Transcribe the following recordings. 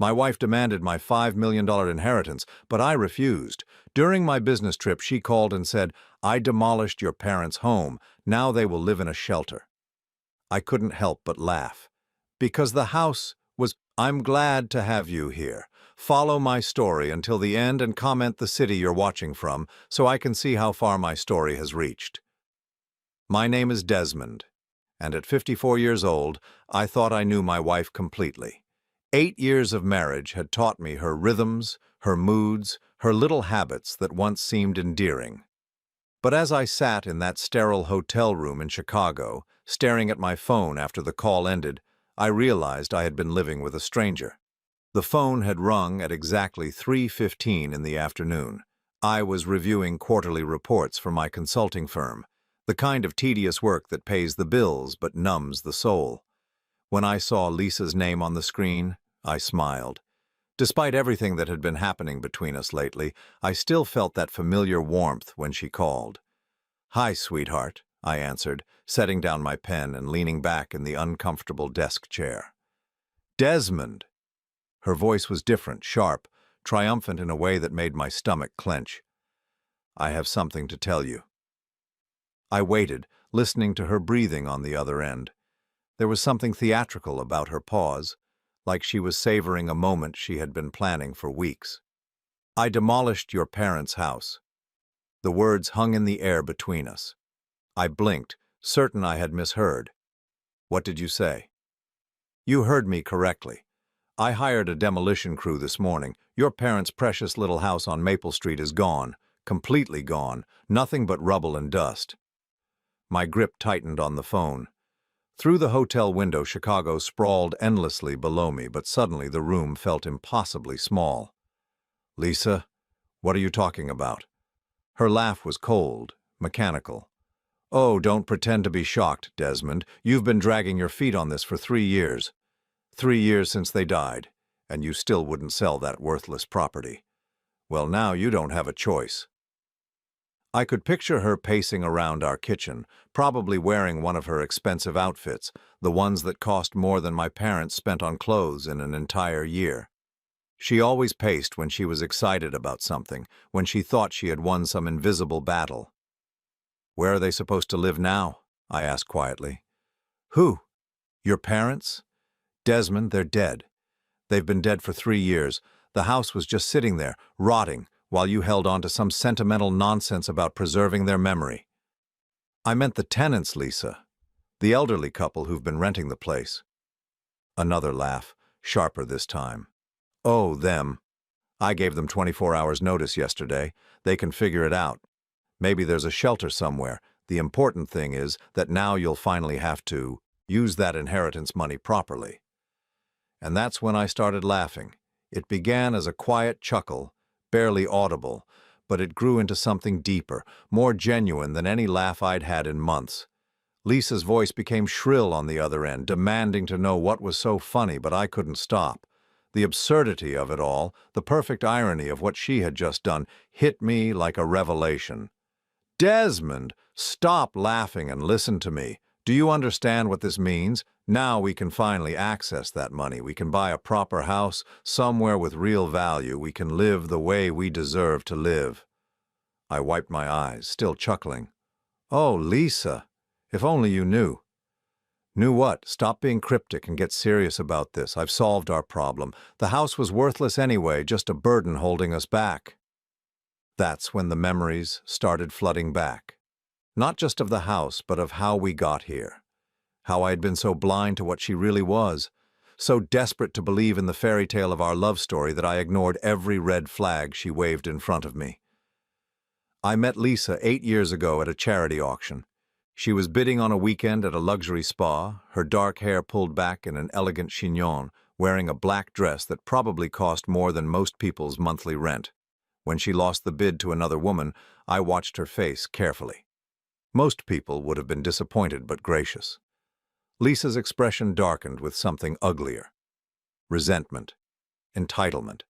My wife demanded my $5 million inheritance, but I refused. During my business trip, she called and said, "I demolished your parents' home. Now they will live in a shelter." I couldn't help but laugh. Because the house was... I'm glad to have you here. Follow my story until the end and comment the city you're watching from so I can see how far my story has reached. My name is Desmond, and at 54 years old, I thought I knew my wife completely. 8 years of marriage had taught me her rhythms, her moods, her little habits that once seemed endearing. But as I sat in that sterile hotel room in Chicago, staring at my phone after the call ended, I realized I had been living with a stranger. The phone had rung at exactly 3:15 in the afternoon. I was reviewing quarterly reports for my consulting firm, the kind of tedious work that pays the bills but numbs the soul. When I saw Lisa's name on the screen, I smiled. Despite everything that had been happening between us lately, I still felt that familiar warmth when she called. "Hi, sweetheart," I answered, setting down my pen and leaning back in the uncomfortable desk chair. "Desmond!" Her voice was different, sharp, triumphant in a way that made my stomach clench. "I have something to tell you." I waited, listening to her breathing on the other end. There was something theatrical about her pause, like she was savoring a moment she had been planning for weeks. "I demolished your parents' house." The words hung in the air between us. I blinked, certain I had misheard. "What did you say?" "You heard me correctly. I hired a demolition crew this morning. Your parents' precious little house on Maple Street is gone, completely gone, nothing but rubble and dust." My grip tightened on the phone. Through the hotel window, Chicago sprawled endlessly below me, but suddenly the room felt impossibly small. "Lisa, what are you talking about?" Her laugh was cold, mechanical. "Oh, don't pretend to be shocked, Desmond. You've been dragging your feet on this for 3 years. 3 years since they died, and you still wouldn't sell that worthless property. Well, now you don't have a choice." I could picture her pacing around our kitchen, probably wearing one of her expensive outfits, the ones that cost more than my parents spent on clothes in an entire year. She always paced when she was excited about something, when she thought she had won some invisible battle. "Where are they supposed to live now?" I asked quietly. "Who? Your parents?" "Desmond, they're dead. They've been dead for 3 years. The house was just sitting there, rotting, while you held on to some sentimental nonsense about preserving their memory." "I meant the tenants, Lisa. The elderly couple who've been renting the place." Another laugh, sharper this time. "Oh, them. I gave them 24 hours notice yesterday. They can figure it out. Maybe there's a shelter somewhere. The important thing is that now you'll finally have to use that inheritance money properly." And that's when I started laughing. It began as a quiet chuckle, barely audible, but it grew into something deeper, more genuine than any laugh I'd had in months. Lisa's voice became shrill on the other end, demanding to know what was so funny, but I couldn't stop. The absurdity of it all, the perfect irony of what she had just done, hit me like a revelation. "Desmond, stop laughing and listen to me. Do you understand what this means? Now we can finally access that money. We can buy a proper house, somewhere with real value. We can live the way we deserve to live." I wiped my eyes, still chuckling. "Oh, Lisa, if only you knew." "Knew what? Stop being cryptic and get serious about this. I've solved our problem. The house was worthless anyway, just a burden holding us back." That's when the memories started flooding back. Not just of the house, but of how we got here. How I had been so blind to what she really was, so desperate to believe in the fairy tale of our love story that I ignored every red flag she waved in front of me. I met Lisa 8 years ago at a charity auction. She was bidding on a weekend at a luxury spa, her dark hair pulled back in an elegant chignon, wearing a black dress that probably cost more than most people's monthly rent. When she lost the bid to another woman, I watched her face carefully. Most people would have been disappointed but gracious. Lisa's expression darkened with something uglier. Resentment. Entitlement.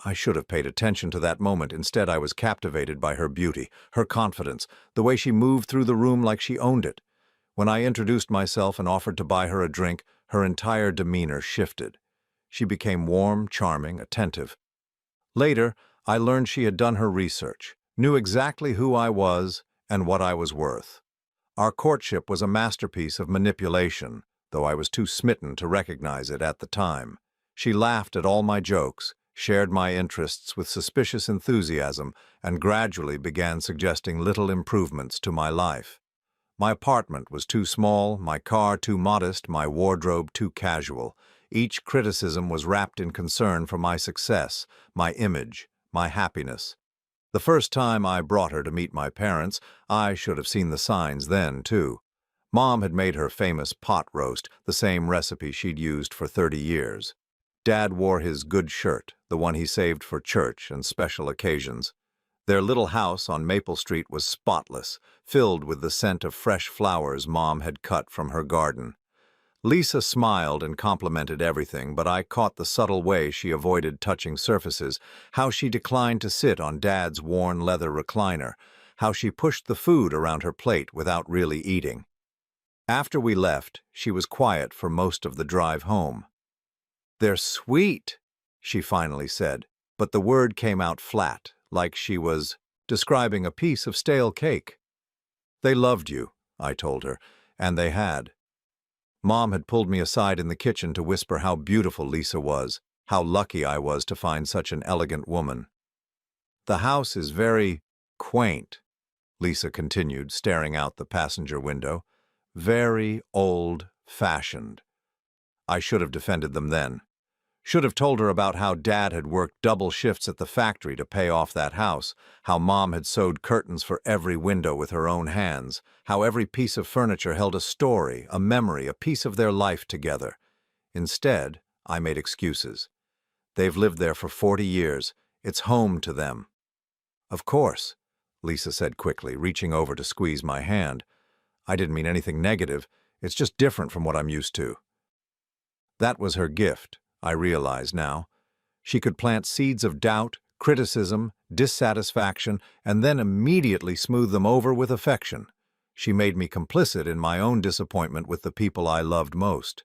I should have paid attention to that moment. Instead, I was captivated by her beauty, her confidence, the way she moved through the room like she owned it. When I introduced myself and offered to buy her a drink, her entire demeanor shifted. She became warm, charming, attentive. Later, I learned she had done her research, knew exactly who I was and what I was worth. Our courtship was a masterpiece of manipulation, though I was too smitten to recognize it at the time. She laughed at all my jokes, shared my interests with suspicious enthusiasm, and gradually began suggesting little improvements to my life. My apartment was too small, my car too modest, my wardrobe too casual. Each criticism was wrapped in concern for my success, my image, my happiness. The first time I brought her to meet my parents, I should have seen the signs then, too. Mom had made her famous pot roast, the same recipe she'd used for 30 years. Dad wore his good shirt, the one he saved for church and special occasions. Their little house on Maple Street was spotless, filled with the scent of fresh flowers Mom had cut from her garden. Lisa smiled and complimented everything, but I caught the subtle way she avoided touching surfaces, how she declined to sit on Dad's worn leather recliner, how she pushed the food around her plate without really eating. After we left, she was quiet for most of the drive home. "They're sweet," she finally said, but the word came out flat, like she was describing a piece of stale cake. "They loved you," I told her, and they had. Mom had pulled me aside in the kitchen to whisper how beautiful Lisa was, how lucky I was to find such an elegant woman. "The house is very quaint," Lisa continued, staring out the passenger window. "Very old-fashioned." I should have defended them then. Should have told her about how Dad had worked double shifts at the factory to pay off that house, how Mom had sewed curtains for every window with her own hands, how every piece of furniture held a story, a memory, a piece of their life together. Instead, I made excuses. "They've lived there for 40 years. It's home to them." "Of course," Lisa said quickly, reaching over to squeeze my hand. "I didn't mean anything negative. It's just different from what I'm used to." That was her gift, I realize now. She could plant seeds of doubt, criticism, dissatisfaction, and then immediately smooth them over with affection. She made me complicit in my own disappointment with the people I loved most.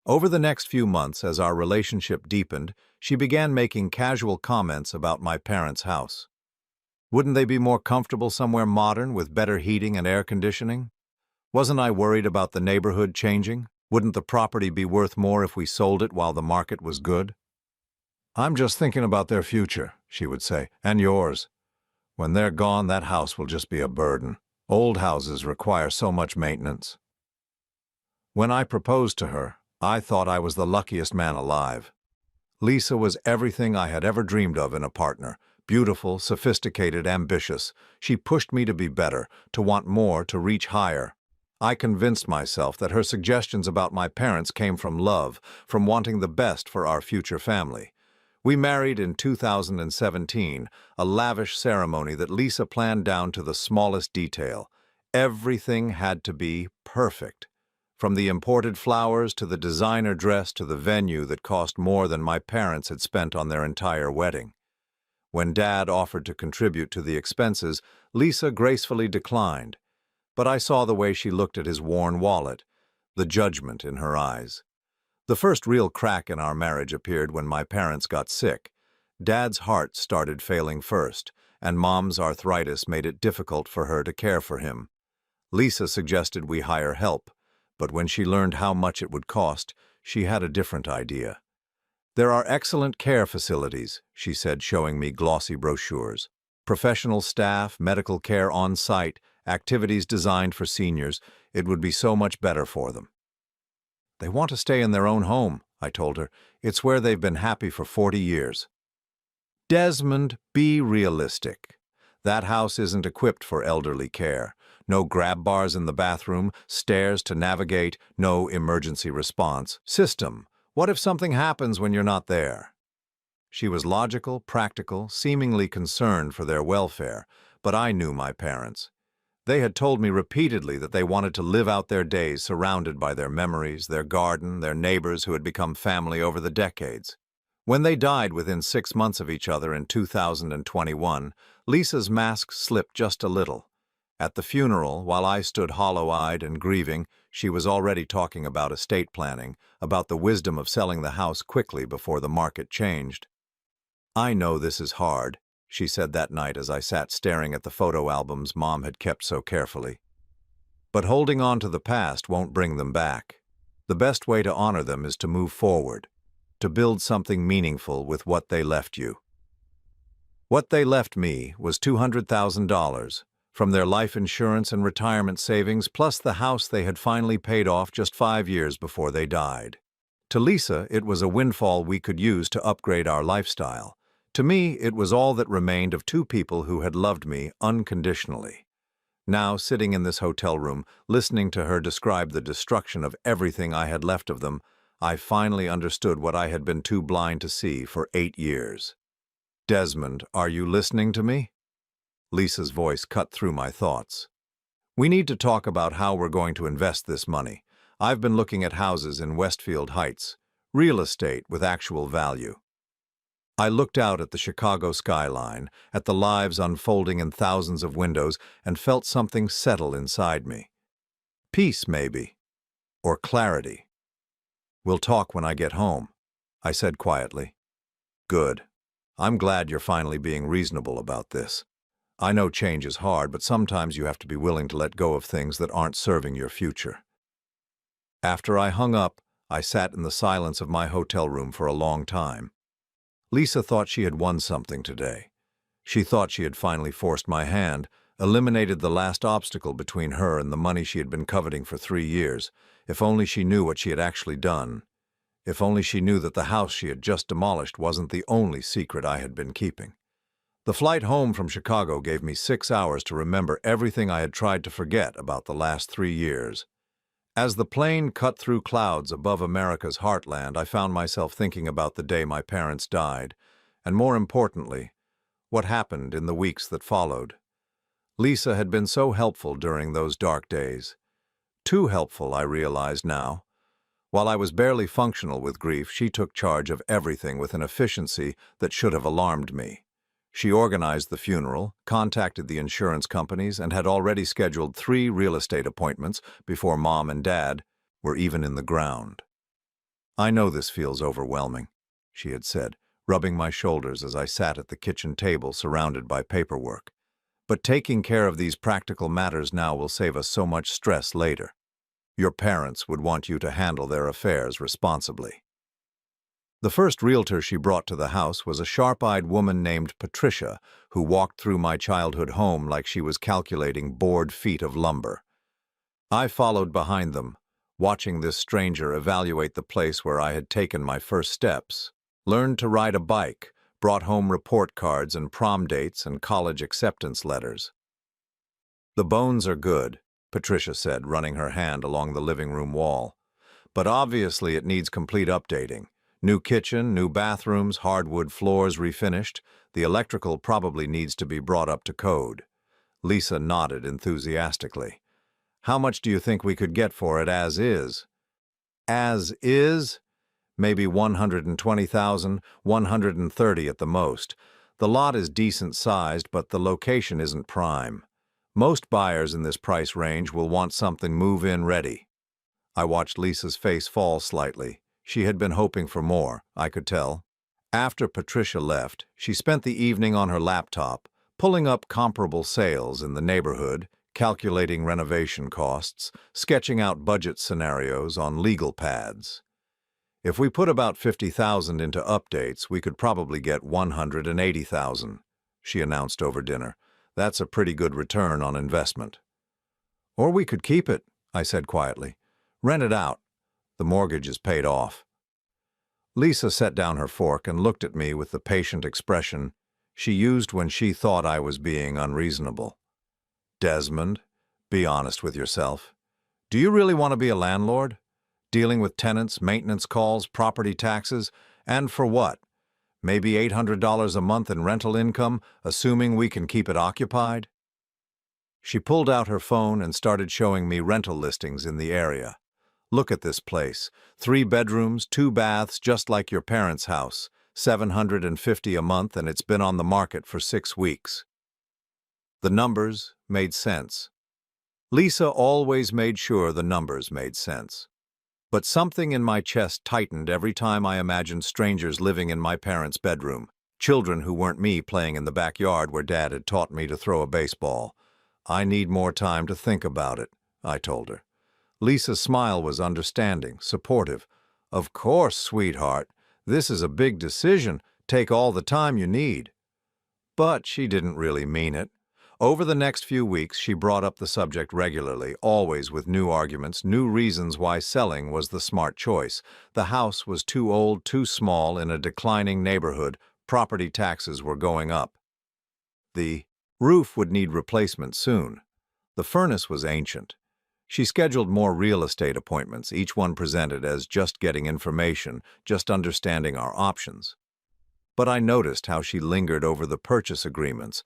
Over the next few months, as our relationship deepened, she began making casual comments about my parents' house. Wouldn't they be more comfortable somewhere modern with better heating and air conditioning? Wasn't I worried about the neighborhood changing? Wouldn't the property be worth more if we sold it while the market was good? "I'm just thinking about their future," she would say, "and yours. When they're gone, that house will just be a burden. Old houses require so much maintenance." When I proposed to her, I thought I was the luckiest man alive. Lisa was everything I had ever dreamed of in a partner. Beautiful, sophisticated, ambitious. She pushed me to be better, to want more, to reach higher. I convinced myself that her suggestions about my parents came from love, from wanting the best for our future family. We married in 2017, a lavish ceremony that Lisa planned down to the smallest detail. Everything had to be perfect. From the imported flowers to the designer dress to the venue that cost more than my parents had spent on their entire wedding. When Dad offered to contribute to the expenses, Lisa gracefully declined. But I saw the way she looked at his worn wallet, the judgment in her eyes. The first real crack in our marriage appeared when my parents got sick. Dad's heart started failing first, and Mom's arthritis made it difficult for her to care for him. Lisa suggested we hire help, but when she learned how much it would cost, she had a different idea. "There are excellent care facilities," she said, showing me glossy brochures. "Professional staff, medical care on site, activities designed for seniors. It would be so much better for them." "They want to stay in their own home," I told her. "It's where they've been happy for 40 years. "Desmond, be realistic. That house isn't equipped for elderly care. No grab bars in the bathroom, stairs to navigate, no emergency response system. What if something happens when you're not there?" She was logical, practical, seemingly concerned for their welfare, but I knew my parents. They had told me repeatedly that they wanted to live out their days surrounded by their memories, their garden, their neighbors who had become family over the decades. When they died within 6 months of each other in 2021, Lisa's mask slipped just a little. At the funeral, while I stood hollow-eyed and grieving, she was already talking about estate planning, about the wisdom of selling the house quickly before the market changed. "I know this is hard," she said that night as I sat staring at the photo albums Mom had kept so carefully. "But holding on to the past won't bring them back. The best way to honor them is to move forward, to build something meaningful with what they left you." What they left me was $200,000 from their life insurance and retirement savings, plus the house they had finally paid off just 5 years before they died. To Lisa, it was a windfall we could use to upgrade our lifestyle. To me, it was all that remained of two people who had loved me unconditionally. Now, sitting in this hotel room, listening to her describe the destruction of everything I had left of them, I finally understood what I had been too blind to see for 8 years. "Desmond, are you listening to me?" Lisa's voice cut through my thoughts. "We need to talk about how we're going to invest this money. I've been looking at houses in Westfield Heights, real estate with actual value." I looked out at the Chicago skyline, at the lives unfolding in thousands of windows, and felt something settle inside me. Peace, maybe. Or clarity. "We'll talk when I get home," I said quietly. "Good. I'm glad you're finally being reasonable about this. I know change is hard, but sometimes you have to be willing to let go of things that aren't serving your future." After I hung up, I sat in the silence of my hotel room for a long time. Lisa thought she had won something today. She thought she had finally forced my hand, eliminated the last obstacle between her and the money she had been coveting for 3 years. If only she knew what she had actually done. If only she knew that the house she had just demolished wasn't the only secret I had been keeping. The flight home from Chicago gave me 6 hours to remember everything I had tried to forget about the last 3 years. As the plane cut through clouds above America's heartland, I found myself thinking about the day my parents died, and more importantly, what happened in the weeks that followed. Lisa had been so helpful during those dark days. Too helpful, I realized now. While I was barely functional with grief, she took charge of everything with an efficiency that should have alarmed me. She organized the funeral, contacted the insurance companies, and had already scheduled 3 real estate appointments before Mom and Dad were even in the ground. "I know this feels overwhelming," she had said, rubbing my shoulders as I sat at the kitchen table surrounded by paperwork. "But taking care of these practical matters now will save us so much stress later. Your parents would want you to handle their affairs responsibly." The first realtor she brought to the house was a sharp-eyed woman named Patricia, who walked through my childhood home like she was calculating board feet of lumber. I followed behind them, watching this stranger evaluate the place where I had taken my first steps, learned to ride a bike, brought home report cards and prom dates and college acceptance letters. "The bones are good," Patricia said, running her hand along the living room wall. "But obviously it needs complete updating. New kitchen, new bathrooms, hardwood floors refinished. The electrical probably needs to be brought up to code." Lisa nodded enthusiastically. "How much do you think we could get for it as is?" "As is? Maybe 120,000, 130 at the most. The lot is decent sized, but the location isn't prime. Most buyers in this price range will want something move-in ready." I watched Lisa's face fall slightly. She had been hoping for more, I could tell. After Patricia left, she spent the evening on her laptop, pulling up comparable sales in the neighborhood, calculating renovation costs, sketching out budget scenarios on legal pads. "If we put about 50,000 into updates, we could probably get 180,000, she announced over dinner. "That's a pretty good return on investment." "Or we could keep it," I said quietly. "Rent it out. The mortgage is paid off." Lisa set down her fork and looked at me with the patient expression she used when she thought I was being unreasonable. "Desmond, be honest with yourself. Do you really want to be a landlord? Dealing with tenants, maintenance calls, property taxes, and for what? Maybe $800 a month in rental income, assuming we can keep it occupied?" She pulled out her phone and started showing me rental listings in the area. "Look at this place. 3 bedrooms, 2 baths, just like your parents' house. $750 a month, and it's been on the market for 6 weeks." The numbers, made sense. Lisa always made sure the numbers made sense. But something in my chest tightened every time I imagined strangers living in my parents' bedroom, children who weren't me playing in the backyard where Dad had taught me to throw a baseball. I need more time to think about it, I told her. Lisa's smile was understanding, supportive. Of course, sweetheart. This is a big decision. Take all the time you need. But she didn't really mean it. Over the next few weeks, she brought up the subject regularly, always with new arguments, new reasons why selling was the smart choice. The house was too old, too small, in a declining neighborhood. Property taxes were going up. The roof would need replacement soon. The furnace was ancient. She scheduled more real estate appointments, each one presented as just getting information, just understanding our options. But I noticed how she lingered over the purchase agreements,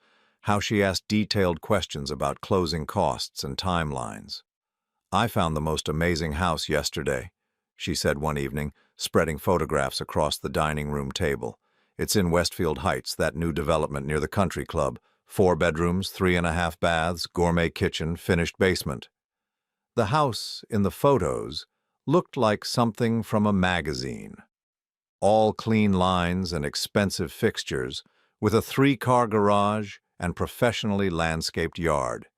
how she asked detailed questions about closing costs and timelines. "I found the most amazing house yesterday," she said one evening, spreading photographs across the dining room table. "It's in Westfield Heights, that new development near the country club. 4 bedrooms, 3.5 baths, gourmet kitchen, finished basement." The house in the photos looked like something from a magazine. All clean lines and expensive fixtures, with a 3-car garage and professionally landscaped yard.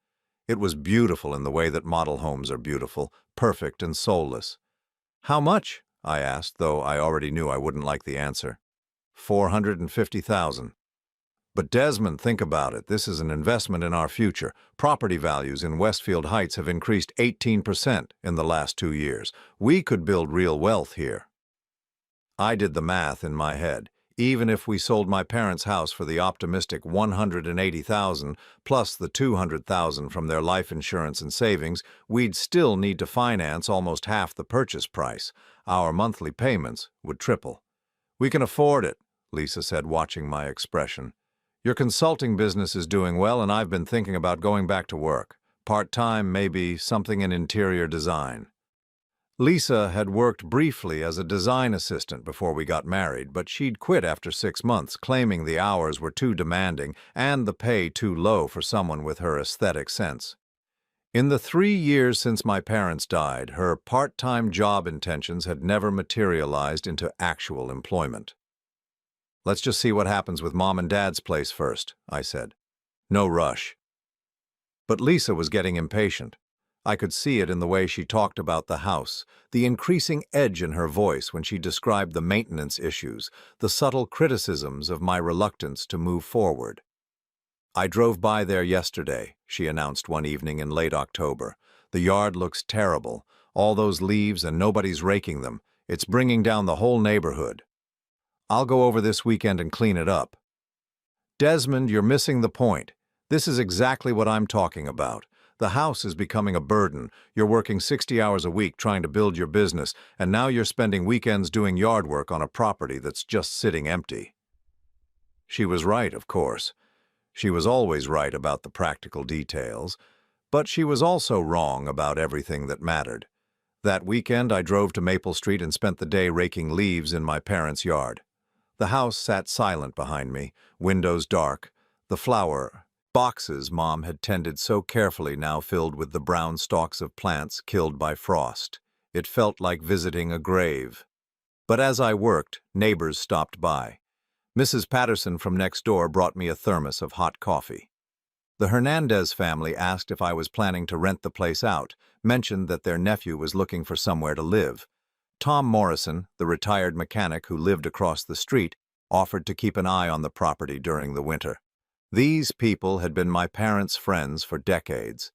It was beautiful in the way that model homes are beautiful, perfect and soulless. "How much?" I asked, though I already knew I wouldn't like the answer. $450,000. "But Desmond, think about it. This is an investment in our future. Property values in Westfield Heights have increased 18% in the last 2 years. We could build real wealth here." I did the math in my head. Even if we sold my parents' house for the optimistic $180,000 plus the $200,000 from their life insurance and savings, we'd still need to finance almost half the purchase price. Our monthly payments would triple. "We can afford it," Lisa said, watching my expression. "Your consulting business is doing well, and I've been thinking about going back to work. Part-time, maybe something in interior design." Lisa had worked briefly as a design assistant before we got married, but she'd quit after 6 months, claiming the hours were too demanding and the pay too low for someone with her aesthetic sense. In the 3 years since my parents died, her part-time job intentions had never materialized into actual employment. "Let's just see what happens with Mom and Dad's place first," I said. "No rush." But Lisa was getting impatient. I could see it in the way she talked about the house, the increasing edge in her voice when she described the maintenance issues, the subtle criticisms of my reluctance to move forward. "I drove by there yesterday," she announced one evening in late October. "The yard looks terrible. All those leaves and nobody's raking them. It's bringing down the whole neighborhood. I'll go over this weekend and clean it up." "Desmond, you're missing the point. This is exactly what I'm talking about. The house is becoming a burden. You're working 60 hours a week trying to build your business, and now you're spending weekends doing yard work on a property that's just sitting empty." She was right, of course. She was always right about the practical details, but she was also wrong about everything that mattered. That weekend, I drove to Maple Street and spent the day raking leaves in my parents' yard. The house sat silent behind me, windows dark, the flower boxes Mom had tended so carefully now filled with the brown stalks of plants killed by frost. It felt like visiting a grave. But as I worked, neighbors stopped by. Mrs. Patterson from next door brought me a thermos of hot coffee. The Hernandez family asked if I was planning to rent the place out, mentioned that their nephew was looking for somewhere to live. Tom Morrison, the retired mechanic who lived across the street, offered to keep an eye on the property during the winter. These people had been my parents' friends for decades.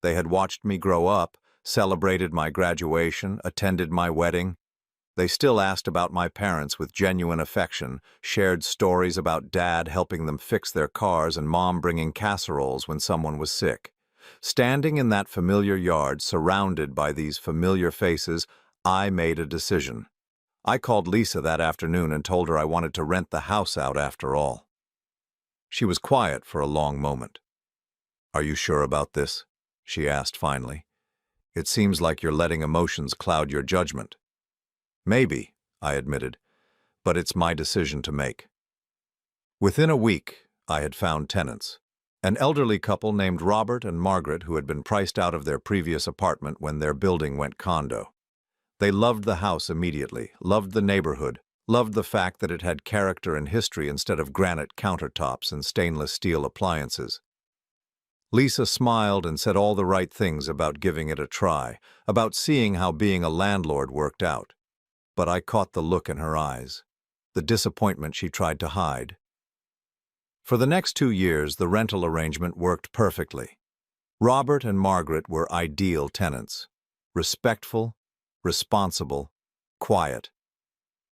They had watched me grow up, celebrated my graduation, attended my wedding. They still asked about my parents with genuine affection, shared stories about Dad helping them fix their cars and Mom bringing casseroles when someone was sick. Standing in that familiar yard, surrounded by these familiar faces, I made a decision. I called Lisa that afternoon and told her I wanted to rent the house out after all. She was quiet for a long moment. "Are you sure about this?" she asked finally. "It seems like you're letting emotions cloud your judgment." "Maybe," I admitted, "but it's my decision to make." Within a week, I had found tenants. An elderly couple named Robert and Margaret who had been priced out of their previous apartment when their building went condo. They loved the house immediately, loved the neighborhood, loved the fact that it had character and history instead of granite countertops and stainless steel appliances. Lisa smiled and said all the right things about giving it a try, about seeing how being a landlord worked out. But I caught the look in her eyes, the disappointment she tried to hide. For the next 2 years, the rental arrangement worked perfectly. Robert and Margaret were ideal tenants. Respectful, responsible, quiet.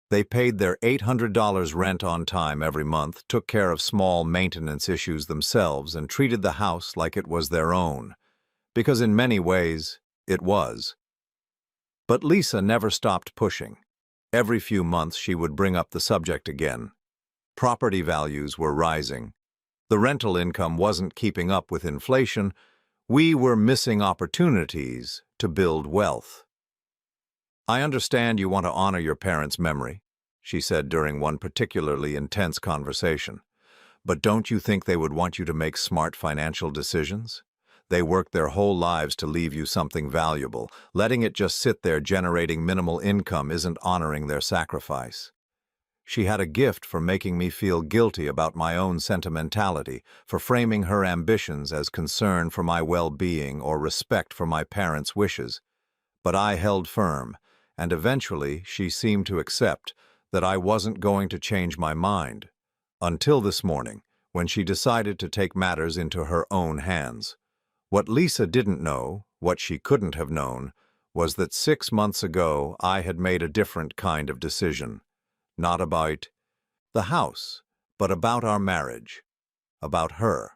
They paid their $800 rent on time every month, took care of small maintenance issues themselves, and treated the house like it was their own, because in many ways, it was. But Lisa never stopped pushing. Every few months she would bring up the subject again. Property values were rising. The rental income wasn't keeping up with inflation. We were missing opportunities to build wealth. "I understand you want to honor your parents' memory," she said during one particularly intense conversation. "But don't you think they would want you to make smart financial decisions? They worked their whole lives to leave you something valuable. Letting it just sit there generating minimal income isn't honoring their sacrifice." She had a gift for making me feel guilty about my own sentimentality, for framing her ambitions as concern for my well-being or respect for my parents' wishes. But I held firm, and eventually she seemed to accept that I wasn't going to change my mind. Until this morning, when she decided to take matters into her own hands. What Lisa didn't know, what she couldn't have known, was that 6 months ago I had made a different kind of decision. Not about the house, but about our marriage, about her,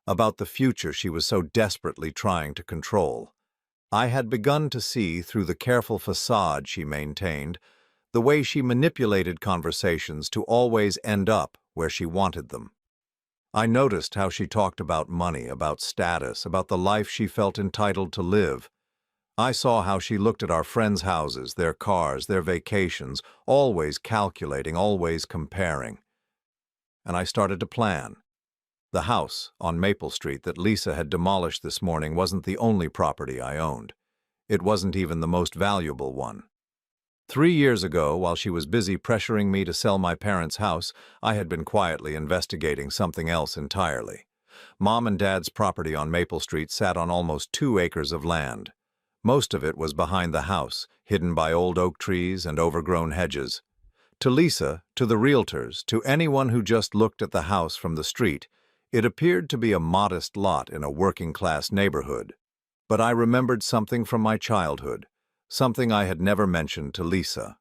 about the future she was so desperately trying to control. I had begun to see through the careful facade she maintained, the way she manipulated conversations to always end up where she wanted them. I noticed how she talked about money, about status, about the life she felt entitled to live. I saw how she looked at our friends' houses, their cars, their vacations, always calculating, always comparing. And I started to plan. The house on Maple Street that Lisa had demolished this morning wasn't the only property I owned. It wasn't even the most valuable one. 3 years ago, while she was busy pressuring me to sell my parents' house, I had been quietly investigating something else entirely. Mom and Dad's property on Maple Street sat on almost 2 acres of land. Most of it was behind the house, hidden by old oak trees and overgrown hedges. To Lisa, to the realtors, to anyone who just looked at the house from the street, it appeared to be a modest lot in a working-class neighborhood. But I remembered something from my childhood, something I had never mentioned to Lisa.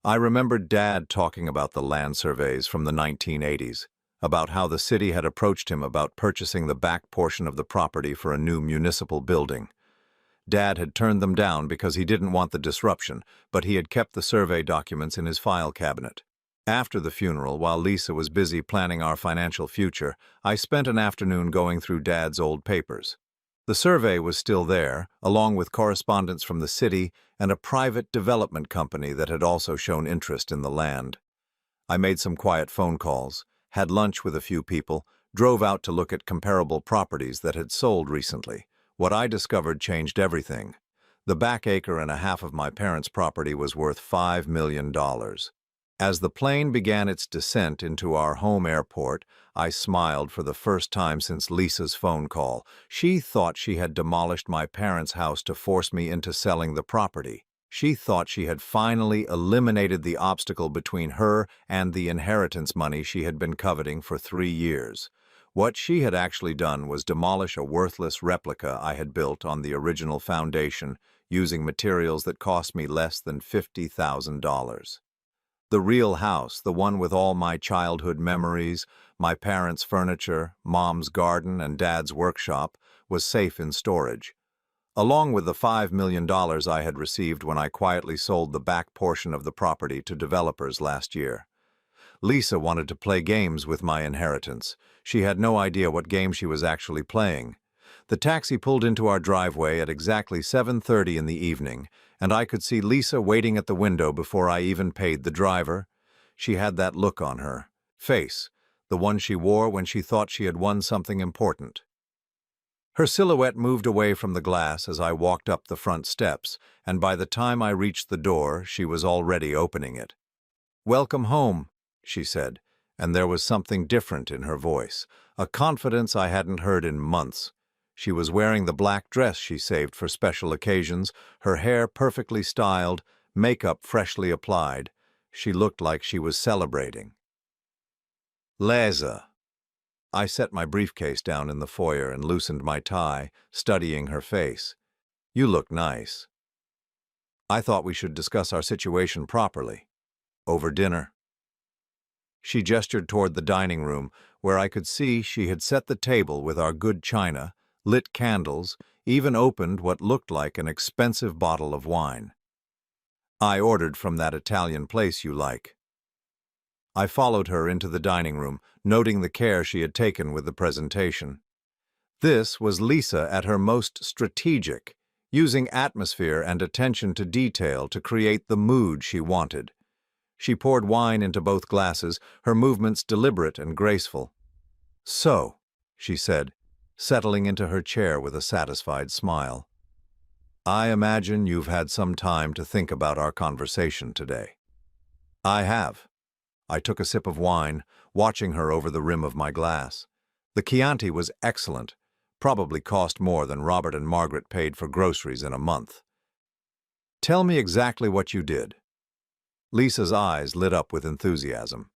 I remembered Dad talking about the land surveys from the 1980s, about how the city had approached him about purchasing the back portion of the property for a new municipal building. Dad had turned them down because he didn't want the disruption, but he had kept the survey documents in his file cabinet. After the funeral, while Lisa was busy planning our financial future, I spent an afternoon going through Dad's old papers. The survey was still there, along with correspondence from the city and a private development company that had also shown interest in the land. I made some quiet phone calls, had lunch with a few people, drove out to look at comparable properties that had sold recently. What I discovered changed everything. The back acre and a half of my parents' property was worth $5 million. As the plane began its descent into our home airport, I smiled for the first time since Lisa's phone call. She thought she had demolished my parents' house to force me into selling the property. She thought she had finally eliminated the obstacle between her and the inheritance money she had been coveting for 3 years. What she had actually done was demolish a worthless replica I had built on the original foundation using materials that cost me less than $50,000. The real house, the one with all my childhood memories, my parents' furniture, Mom's garden, and Dad's workshop, was safe in storage, along with the $5 million I had received when I quietly sold the back portion of the property to developers last year. Lisa wanted to play games with my inheritance. She had no idea what game she was actually playing. The taxi pulled into our driveway at exactly 7:30 in the evening, and I could see Lisa waiting at the window before I even paid the driver. She had that look on her face, the one she wore when she thought she had won something important. Her silhouette moved away from the glass as I walked up the front steps, and by the time I reached the door, she was already opening it. "Welcome home," she said, and there was something different in her voice, a confidence I hadn't heard in months. She was wearing the black dress she saved for special occasions, her hair perfectly styled, makeup freshly applied. She looked like she was celebrating. "Liza." I set my briefcase down in the foyer and loosened my tie, studying her face. "You look nice." "I thought we should discuss our situation properly. Over dinner." She gestured toward the dining room, where I could see she had set the table with our good china, lit candles, even opened what looked like an expensive bottle of wine. "I ordered from that Italian place you like." I followed her into the dining room, noting the care she had taken with the presentation. This was Lisa at her most strategic, using atmosphere and attention to detail to create the mood she wanted. She poured wine into both glasses, her movements deliberate and graceful. "So," she said, settling into her chair with a satisfied smile, "I imagine you've had some time to think about our conversation today." "I have." I took a sip of wine, watching her over the rim of my glass. The Chianti was excellent, probably cost more than Robert and Margaret paid for groceries in a month. "Tell me exactly what you did." Lisa's eyes lit up with enthusiasm.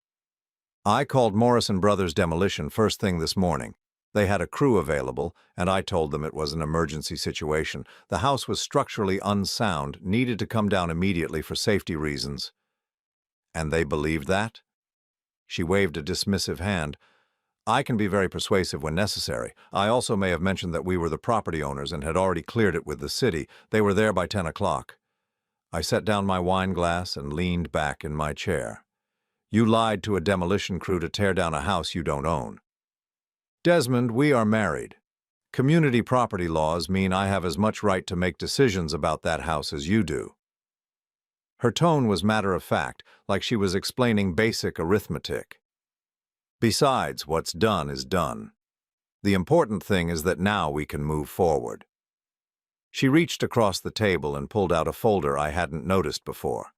"I called Morrison Brothers Demolition first thing this morning. They had a crew available, and I told them it was an emergency situation. The house was structurally unsound, needed to come down immediately for safety reasons." "And they believed that?" She waved a dismissive hand. "I can be very persuasive when necessary. I also may have mentioned that we were the property owners and had already cleared it with the city. They were there by 10 o'clock. I set down my wine glass and leaned back in my chair. "You lied to a demolition crew to tear down a house you don't own." "Desmond, we are married. Community property laws mean I have as much right to make decisions about that house as you do." Her tone was matter-of-fact, like she was explaining basic arithmetic. "Besides, what's done is done. The important thing is that now we can move forward." She reached across the table and pulled out a folder I hadn't noticed before.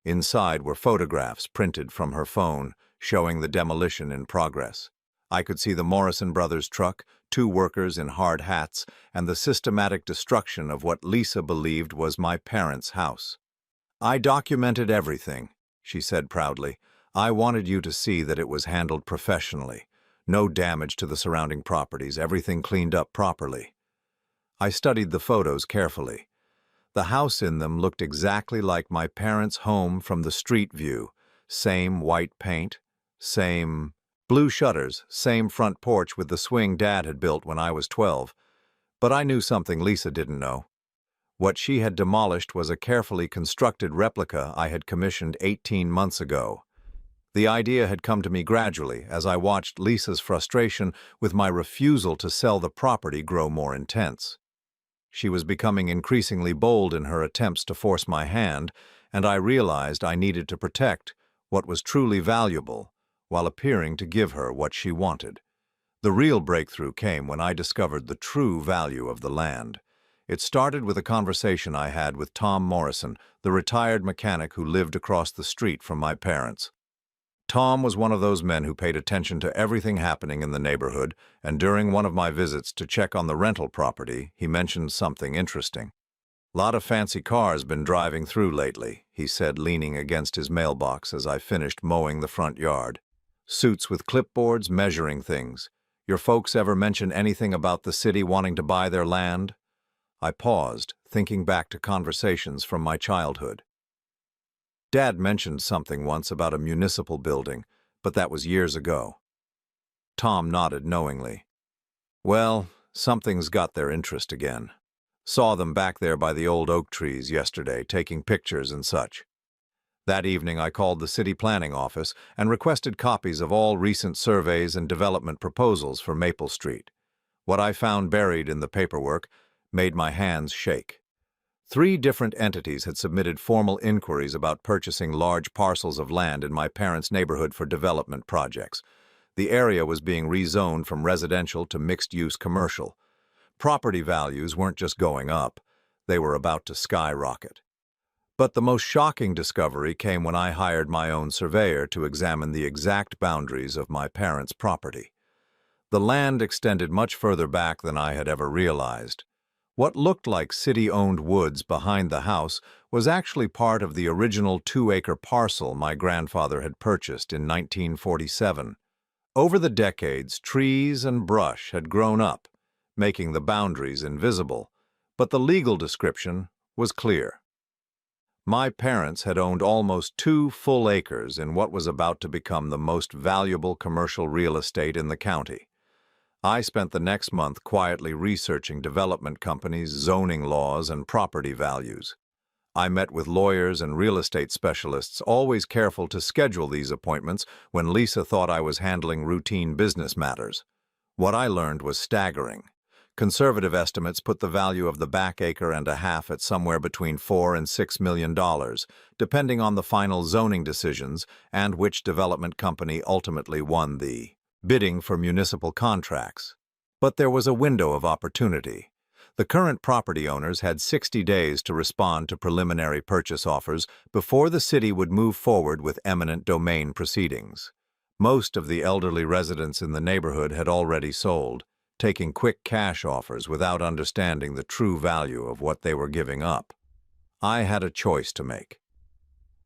Inside were photographs printed from her phone, showing the demolition in progress. I could see the Morrison Brothers truck, 2 workers in hard hats, and the systematic destruction of what Lisa believed was my parents' house. "I documented everything," she said proudly. "I wanted you to see that it was handled professionally. No damage to the surrounding properties, everything cleaned up properly." I studied the photos carefully. The house in them looked exactly like my parents' home from the street view. Same white paint, same blue shutters, same front porch with the swing Dad had built when I was 12. But I knew something Lisa didn't know. What she had demolished was a carefully constructed replica I had commissioned 18 months ago. The idea had come to me gradually as I watched Lisa's frustration with my refusal to sell the property grow more intense. She was becoming increasingly bold in her attempts to force my hand, and I realized I needed to protect what was truly valuable while appearing to give her what she wanted. The real breakthrough came when I discovered the true value of the land. It started with a conversation I had with Tom Morrison, the retired mechanic who lived across the street from my parents. Tom was one of those men who paid attention to everything happening in the neighborhood, and during one of my visits to check on the rental property, he mentioned something interesting. "Lot of fancy cars been driving through lately," he said, leaning against his mailbox as I finished mowing the front yard. "Suits with clipboards measuring things. Your folks ever mention anything about the city wanting to buy their land?" I paused, thinking back to conversations from my childhood. "Dad mentioned something once about a municipal building, but that was years ago." Tom nodded knowingly. "Well, something's got their interest again. Saw them back there by the old oak trees yesterday, taking pictures and such. That evening I called the city planning office and requested copies of all recent surveys and development proposals for Maple Street. What I found buried in the paperwork made my hands shake. 3 different entities had submitted formal inquiries about purchasing large parcels of land in my parents' neighborhood for development projects. The area was being rezoned from residential to mixed-use commercial. Property values weren't just going up, they were about to skyrocket. But the most shocking discovery came when I hired my own surveyor to examine the exact boundaries of my parents' property. The land extended much further back than I had ever realized. What looked like city-owned woods behind the house was actually part of the original 2-acre parcel my grandfather had purchased in 1947. Over the decades, trees and brush had grown up, making the boundaries invisible, but the legal description was clear. My parents had owned almost 2 full acres in what was about to become the most valuable commercial real estate in the county. I spent the next month quietly researching development companies, zoning laws, and property values. I met with lawyers and real estate specialists, always careful to schedule these appointments when Lisa thought I was handling routine business matters. What I learned was staggering. Conservative estimates put the value of the back acre and a half at somewhere between $4 and $6 million, depending on the final zoning decisions and which development company ultimately won the bidding for municipal contracts. But there was a window of opportunity. The current property owners had 60 days to respond to preliminary purchase offers before the city would move forward with eminent domain proceedings. Most of the elderly residents in the neighborhood had already sold, taking quick cash offers without understanding the true value of what they were giving up. I had a choice to make.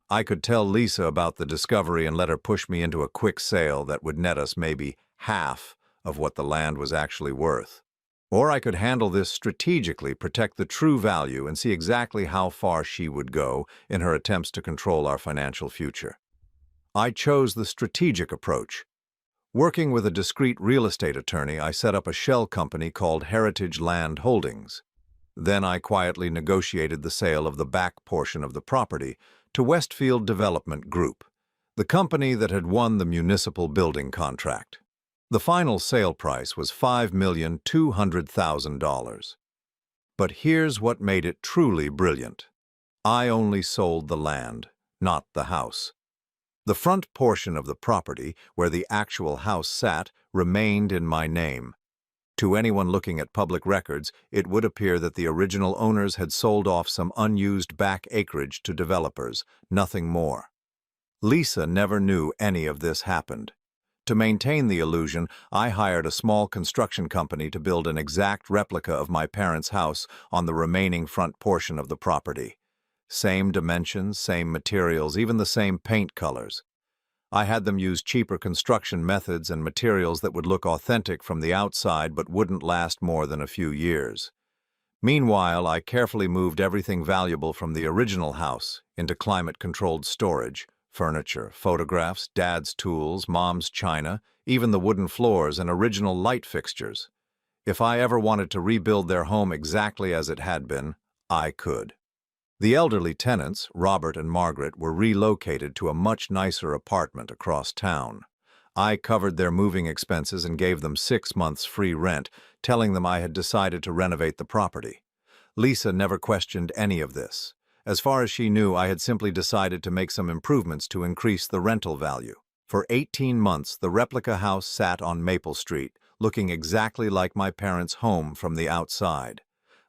I could tell Lisa about the discovery and let her push me into a quick sale that would net us maybe half of what the land was actually worth. Or I could handle this strategically, protect the true value, and see exactly how far she would go in her attempts to control our financial future. I chose the strategic approach. Working with a discreet real estate attorney, I set up a shell company called Heritage Land Holdings. Then I quietly negotiated the sale of the back portion of the property to Westfield Development Group, the company that had won the municipal building contract. The final sale price was $5,200,000. But here's what made it truly brilliant. I only sold the land, not the house. The front portion of the property, where the actual house sat, remained in my name. To anyone looking at public records, it would appear that the original owners had sold off some unused back acreage to developers, nothing more. Lisa never knew any of this happened. To maintain the illusion, I hired a small construction company to build an exact replica of my parents' house on the remaining front portion of the property. Same dimensions, same materials, even the same paint colors. I had them use cheaper construction methods and materials that would look authentic from the outside but wouldn't last more than a few years. Meanwhile, I carefully moved everything valuable from the original house into climate-controlled storage: furniture, photographs, Dad's tools, Mom's china, even the wooden floors and original light fixtures. If I ever wanted to rebuild their home exactly as it had been, I could. The elderly tenants, Robert and Margaret, were relocated to a much nicer apartment across town. I covered their moving expenses and gave them 6 months free rent, telling them I had decided to renovate the property. Lisa never questioned any of this. As far as she knew, I had simply decided to make some improvements to increase the rental value. For 18 months, the replica house sat on Maple Street, looking exactly like my parents' home from the outside.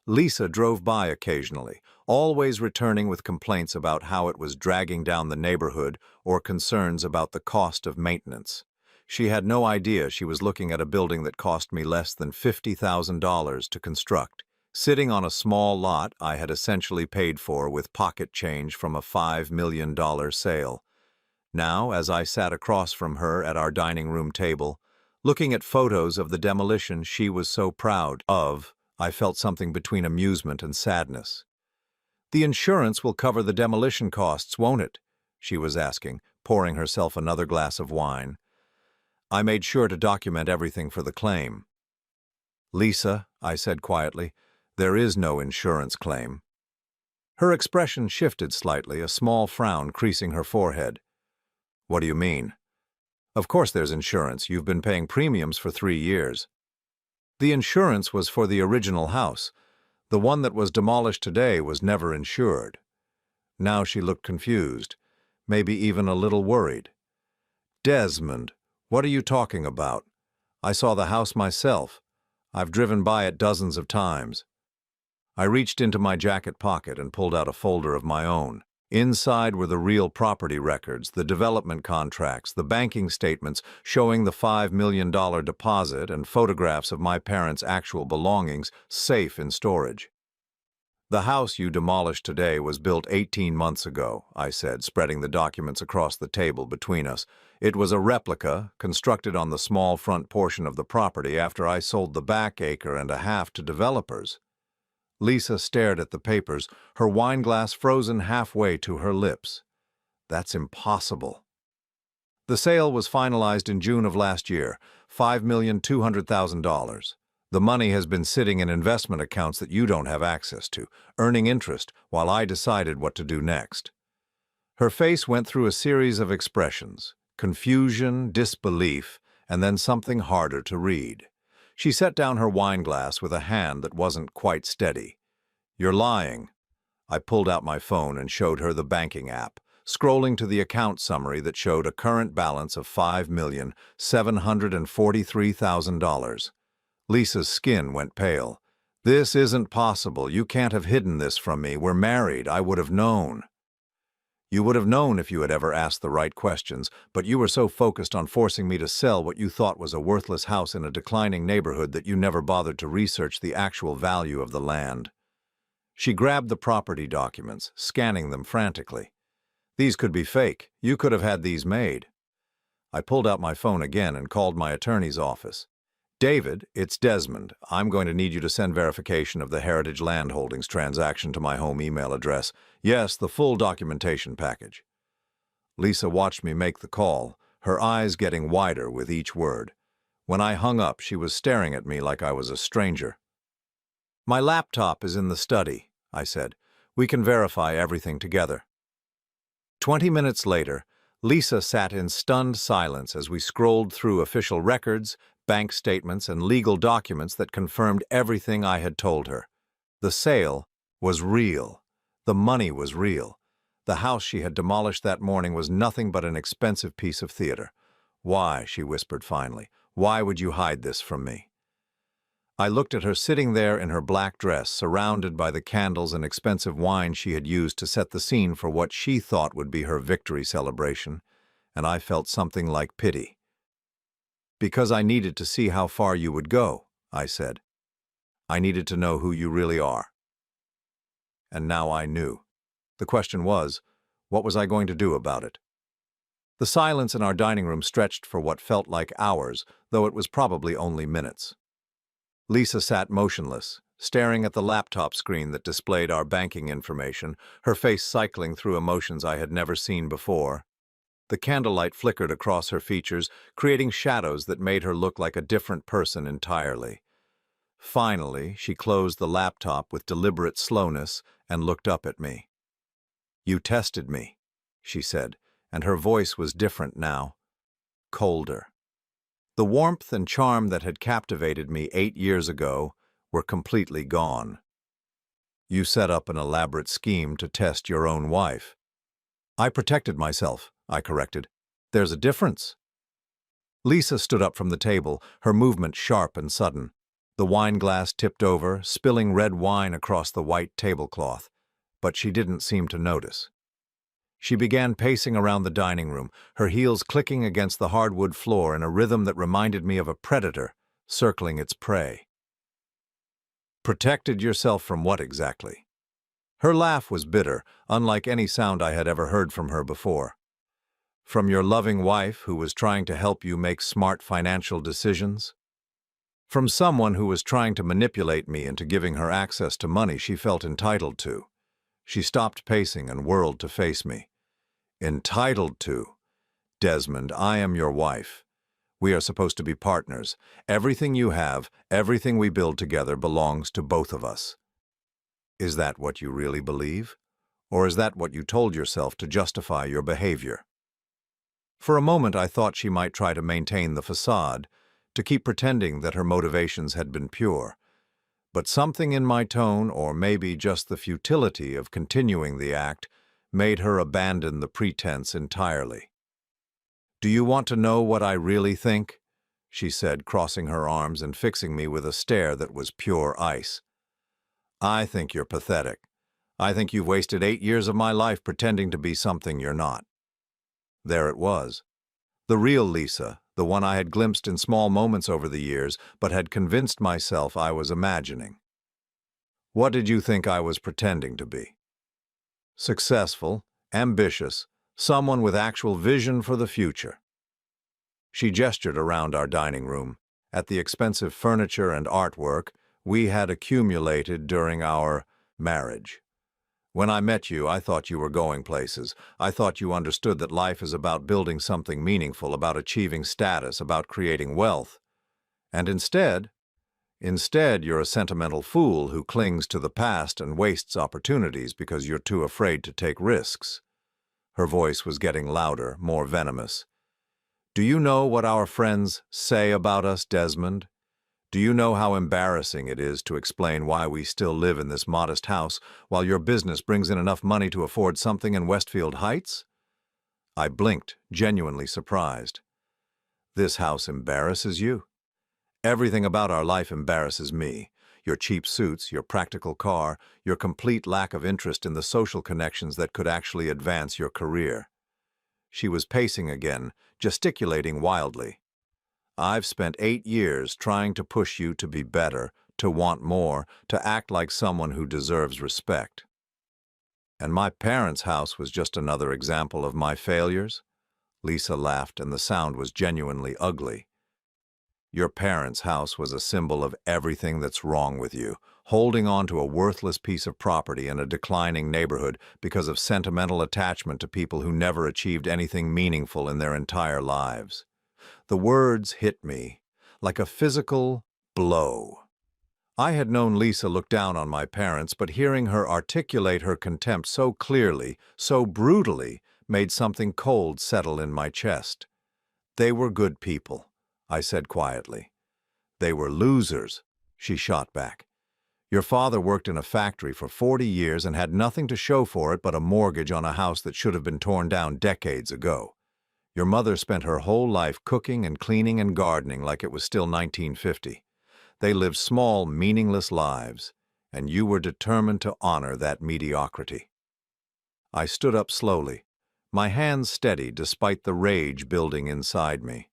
Lisa drove by occasionally, always returning with complaints about how it was dragging down the neighborhood or concerns about the cost of maintenance. She had no idea she was looking at a building that cost me less than $50,000 to construct, sitting on a small lot I had essentially paid for with pocket change from a $5 million sale. Now, as I sat across from her at our dining room table, looking at photos of the demolition she was so proud of, I felt something between amusement and sadness. "The insurance will cover the demolition costs, won't it?" she was asking, pouring herself another glass of wine. I made sure to document everything for the claim. "Lisa," I said quietly, "there is no insurance claim." Her expression shifted slightly, a small frown creasing her forehead. "What do you mean?" "Of course there's insurance. You've been paying premiums for 3 years. The insurance was for the original house. The one that was demolished today was never insured." Now she looked confused, maybe even a little worried. "Desmond, What are you talking about? I saw the house myself. I've driven by it dozens of times. I reached into my jacket pocket and pulled out a folder of my own. Inside were the real property records, the development contracts, the banking statements showing the $5 million deposit, and photographs of my parents' actual belongings safe in storage. The house you demolished today was built 18 months ago, I said, spreading the documents across the table between us. It was a replica, constructed on the small front portion of the property after I sold the back acre and a half to developers. Lisa stared at the papers, her wineglass frozen halfway to her lips. That's impossible. The sale was finalized in June of last year, $5,200,000. The money has been sitting in investment accounts that you don't have access to, earning interest while I decided what to do next. Her face went through a series of expressions: confusion, disbelief, and then something harder to read. She set down her wineglass with a hand that wasn't quite steady. "You're lying." I pulled out my phone and showed her the banking app, scrolling to the account summary that showed a current balance of $5,743,000. Lisa's skin went pale. "This isn't possible. You can't have hidden this from me. We're married. I would have known." "You would have known if you had ever asked the right questions, but you were so focused on forcing me to sell what you thought was a worthless house in a declining neighborhood that you never bothered to research the actual value of the land." She grabbed the property documents, scanning them frantically. "These could be fake. You could have had these made." I pulled out my phone again and called my attorney's office. "David, it's Desmond. I'm going to need you to send verification of the Heritage Land Holdings transaction to my home email address. Yes, the full documentation package." Lisa watched me make the call, her eyes getting wider with each word. When I hung up, she was staring at me like I was a stranger. "My laptop is in the study," I said. "We can verify everything together." 20 minutes later, Lisa sat in stunned silence as we scrolled through official records, bank statements, and legal documents that confirmed everything I had told her. The sale was real. The money was real. The house she had demolished that morning was nothing but an expensive piece of theater. "Why?" she whispered finally. "Why would you hide this from me?" I looked at her sitting there in her black dress, surrounded by the candles and expensive wine she had used to set the scene for what she thought would be her victory celebration, and I felt something like pity. "Because I needed to see how far you would go," I said. "I needed to know who you really are." And now I knew. The question was, what was I going to do about it? The silence in our dining room stretched for what felt like hours, though it was probably only minutes. Lisa sat motionless, staring at the laptop screen that displayed our banking information, her face cycling through emotions I had never seen before. The candlelight flickered across her features, creating shadows that made her look like a different person entirely. Finally, she closed the laptop with deliberate slowness and looked up at me. "You tested me," she said, and her voice was different now, colder. The warmth and charm that had captivated me 8 years ago were completely gone. "You set up an elaborate scheme to test your own wife." "I protected myself," I corrected. "There's a difference." Lisa stood up from the table, her movement sharp and sudden. The wineglass tipped over, spilling red wine across the white tablecloth, but she didn't seem to notice. She began pacing around the dining room, her heels clicking against the hardwood floor in a rhythm that reminded me of a predator circling its prey. "Protected yourself from what exactly?" Her laugh was bitter, unlike any sound I had ever heard from her before. "From your loving wife who was trying to help you make smart financial decisions? From someone who was trying to manipulate me into giving her access to money she felt entitled to." She stopped pacing and whirled to face me. "Entitled to? Desmond, I am your wife. We are supposed to be partners. Everything you have, everything we build together belongs to both of us." Is that what you really believe? Or is that what you told yourself to justify your behavior? For a moment I thought she might try to maintain the facade, to keep pretending that her motivations had been pure. But something in my tone, or maybe just the futility of continuing the act, made her abandon the pretense entirely. Do you want to know what I really think? She said, crossing her arms and fixing me with a stare that was pure ice. I think you're pathetic. I think you've wasted 8 years of my life pretending to be something you're not. There it was. The real Lisa, the one I had glimpsed in small moments over the years, but had convinced myself I was imagining. What did you think I was pretending to be? Successful, ambitious, someone with actual vision for the future. She gestured around our dining room, at the expensive furniture and artwork we had accumulated during our marriage. When I met you, I thought you were going places. I thought you understood that life is about building something meaningful, about achieving status, about creating wealth. And instead, you're a sentimental fool who clings to the past and wastes opportunities because you're too afraid to take risks. Her voice was getting louder, more venomous. Do you know what our friends say about us, Desmond? Do you know how embarrassing it is to explain why we still live in this modest house while your business brings in enough money to afford something in Westfield Heights? I blinked, genuinely surprised. This house embarrasses you? Everything about our life embarrasses me. Your cheap suits, your practical car, your complete lack of interest in the social connections that could actually advance your career. She was pacing again, gesticulating wildly. I've spent 8 years trying to push you to be better, to want more, to act like someone who deserves respect. And my parents' house was just another example of my failures? Lisa laughed, and the sound was genuinely ugly. Your parents' house was a symbol of everything that's wrong with you, holding on to a worthless piece of property in a declining neighborhood because of sentimental attachment to people who never achieved anything meaningful in their entire lives. The words hit me like a physical blow. I had known Lisa look down on my parents, but hearing her articulate her contempt so clearly, so brutally, made something cold settle in my chest. They were good people, I said quietly. They were losers, she shot back. Your father worked in a factory for 40 years and had nothing to show for it but a mortgage on a house that should have been torn down decades ago. Your mother spent her whole life cooking and cleaning and gardening like it was still 1950. They lived small, meaningless lives, and you were determined to honor that mediocrity. I stood up slowly, my hands steady despite the rage building inside me.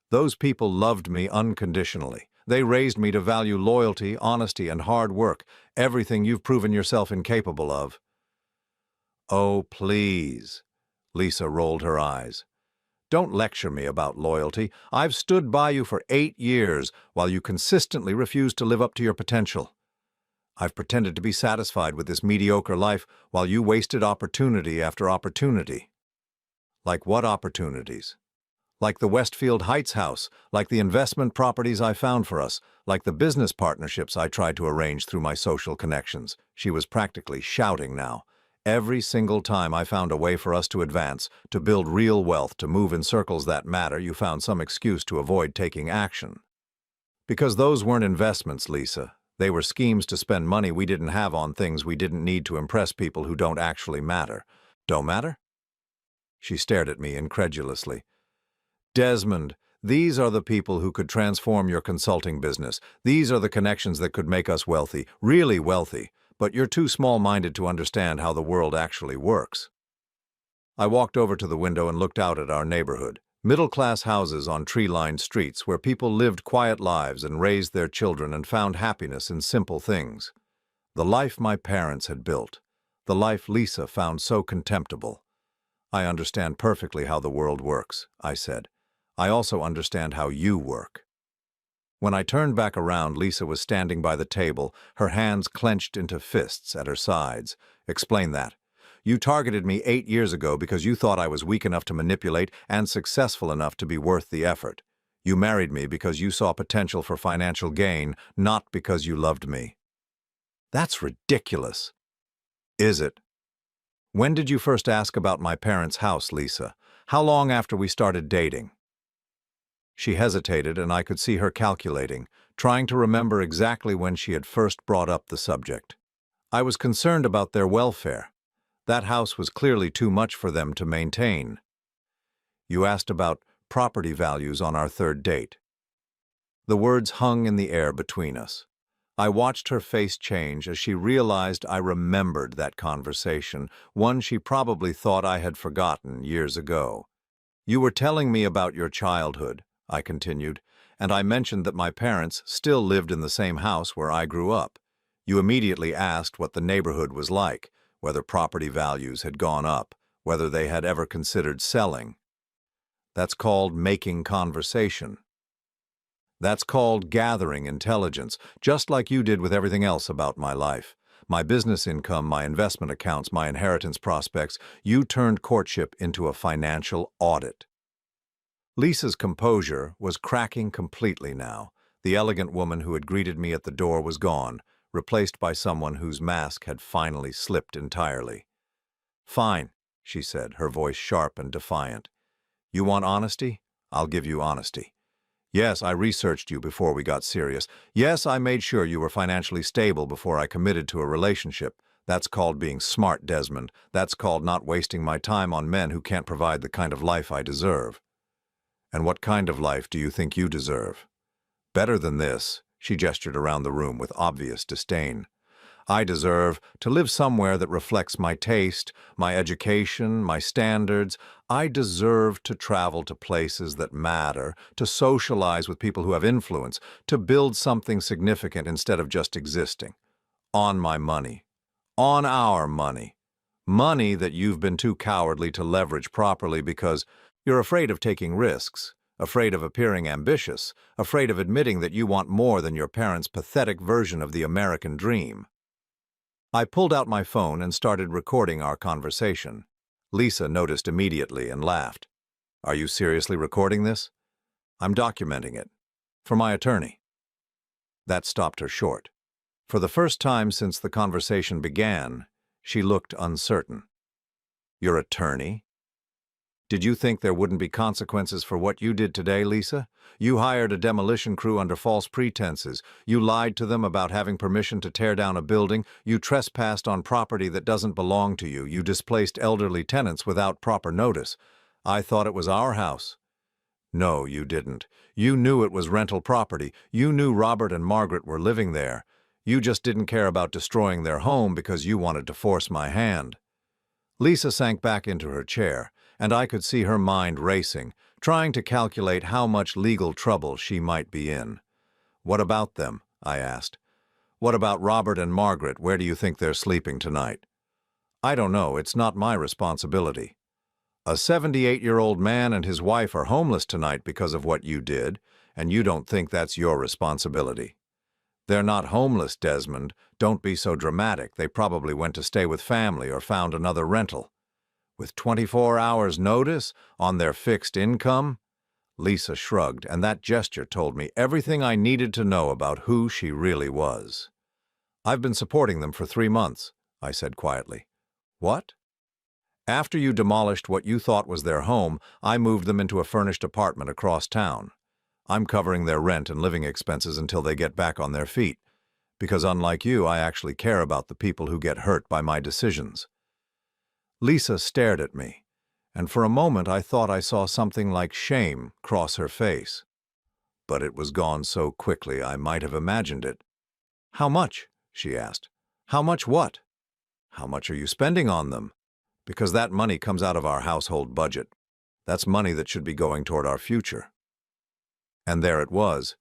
Those people loved me unconditionally. They raised me to value loyalty, honesty, and hard work, everything you've proven yourself incapable of. Oh, please, Lisa rolled her eyes. Don't lecture me about loyalty. I've stood by you for 8 years while you consistently refused to live up to your potential. I've pretended to be satisfied with this mediocre life while you wasted opportunity after opportunity. Like what opportunities? Like the Westfield Heights house, like the investment properties I found for us, like the business partnerships I tried to arrange through my social connections. She was practically shouting now. Every single time I found a way for us to advance, to build real wealth, to move in circles that matter, you found some excuse to avoid taking action. Because those weren't investments, Lisa. They were schemes to spend money we didn't have on things we didn't need to impress people who don't actually matter. Don't matter? She stared at me incredulously. Desmond, these are the people who could transform your consulting business. These are the connections that could make us wealthy, really wealthy. But you're too small-minded to understand how the world actually works. I walked over to the window and looked out at our neighborhood. Middle-class houses on tree-lined streets where people lived quiet lives and raised their children and found happiness in simple things. The life my parents had built. The life Lisa found so contemptible. I understand perfectly how the world works, I said. I also understand how you work. When I turned back around, Lisa was standing by the table, her hands clenched into fists at her sides. Explain that. You targeted me 8 years ago because you thought I was weak enough to manipulate and successful enough to be worth the effort. You married me because you saw potential for financial gain, not because you loved me. That's ridiculous. Is it? When did you first ask about my parents' house, Lisa? How long after we started dating? She hesitated, and I could see her calculating, trying to remember exactly when she had first brought up the subject. I was concerned about their welfare. That house was clearly too much for them to maintain. You asked about property values on our third date." The words hung in the air between us. I watched her face change as she realized I remembered that conversation, one she probably thought I had forgotten years ago. "You were telling me about your childhood," I continued, "and I mentioned that my parents still lived in the same house where I grew up. You immediately asked what the neighborhood was like, whether property values had gone up, whether they had ever considered selling. That's called making conversation. That's called gathering intelligence, just like you did with everything else about my life. My business income, my investment accounts, my inheritance prospects. You turned courtship into a financial audit." Lisa's composure was cracking completely now. The elegant woman who had greeted me at the door was gone, replaced by someone whose mask had finally slipped entirely. "Fine," she said, her voice sharp and defiant. "You want honesty? I'll give you honesty. Yes, I researched you before we got serious. Yes, I made sure you were financially stable before I committed to a relationship. That's called being smart, Desmond. That's called not wasting my time on men who can't provide the kind of life I deserve." "And what kind of life do you think you deserve?" "Better than this," she gestured around the room with obvious disdain. "I deserve to live somewhere that reflects my taste, my education, my standards. I deserve to travel to places that matter, to socialize with people who have influence, to build something significant instead of just existing. On my money. On our money. Money that you've been too cowardly to leverage properly because you're afraid of taking risks, afraid of appearing ambitious, afraid of admitting that you want more than your parents' pathetic version of the American dream." I pulled out my phone and started recording our conversation. Lisa noticed immediately and laughed. "Are you seriously recording this?" "I'm documenting it. For my attorney." That stopped her short. For the first time since the conversation began, she looked uncertain. "Your attorney? Did you think there wouldn't be consequences for what you did today, Lisa? You hired a demolition crew under false pretenses. You lied to them about having permission to tear down a building. You trespassed on property that doesn't belong to you. You displaced elderly tenants without proper notice. I thought it was our house." "No, you didn't. You knew it was rental property. You knew Robert and Margaret were living there. You just didn't care about destroying their home because you wanted to force my hand." Lisa sank back into her chair, and I could see her mind racing, trying to calculate how much legal trouble she might be in. "What about them?" I asked. "What about Robert and Margaret? Where do you think they're sleeping tonight?" "I don't know. It's not my responsibility." "A 78-year-old man and his wife are homeless tonight because of what you did, and you don't think that's your responsibility." "They're not homeless, Desmond. Don't be so dramatic. They probably went to stay with family or found another rental." "With 24 hours' notice? On their fixed income?" Lisa shrugged, and that gesture told me everything I needed to know about who she really was. "I've been supporting them for 3 months," I said quietly. "What?" "After you demolished what you thought was their home, I moved them into a furnished apartment across town. I'm covering their rent and living expenses until they get back on their feet, because unlike you, I actually care about the people who get hurt by my decisions." Lisa stared at me, and for a moment I thought I saw something like shame cross her face. But it was gone so quickly I might have imagined it. "How much?" she asked. "How much what?" "How much are you spending on them? Because that money comes out of our household budget. That's money that should be going toward our future." And there it was.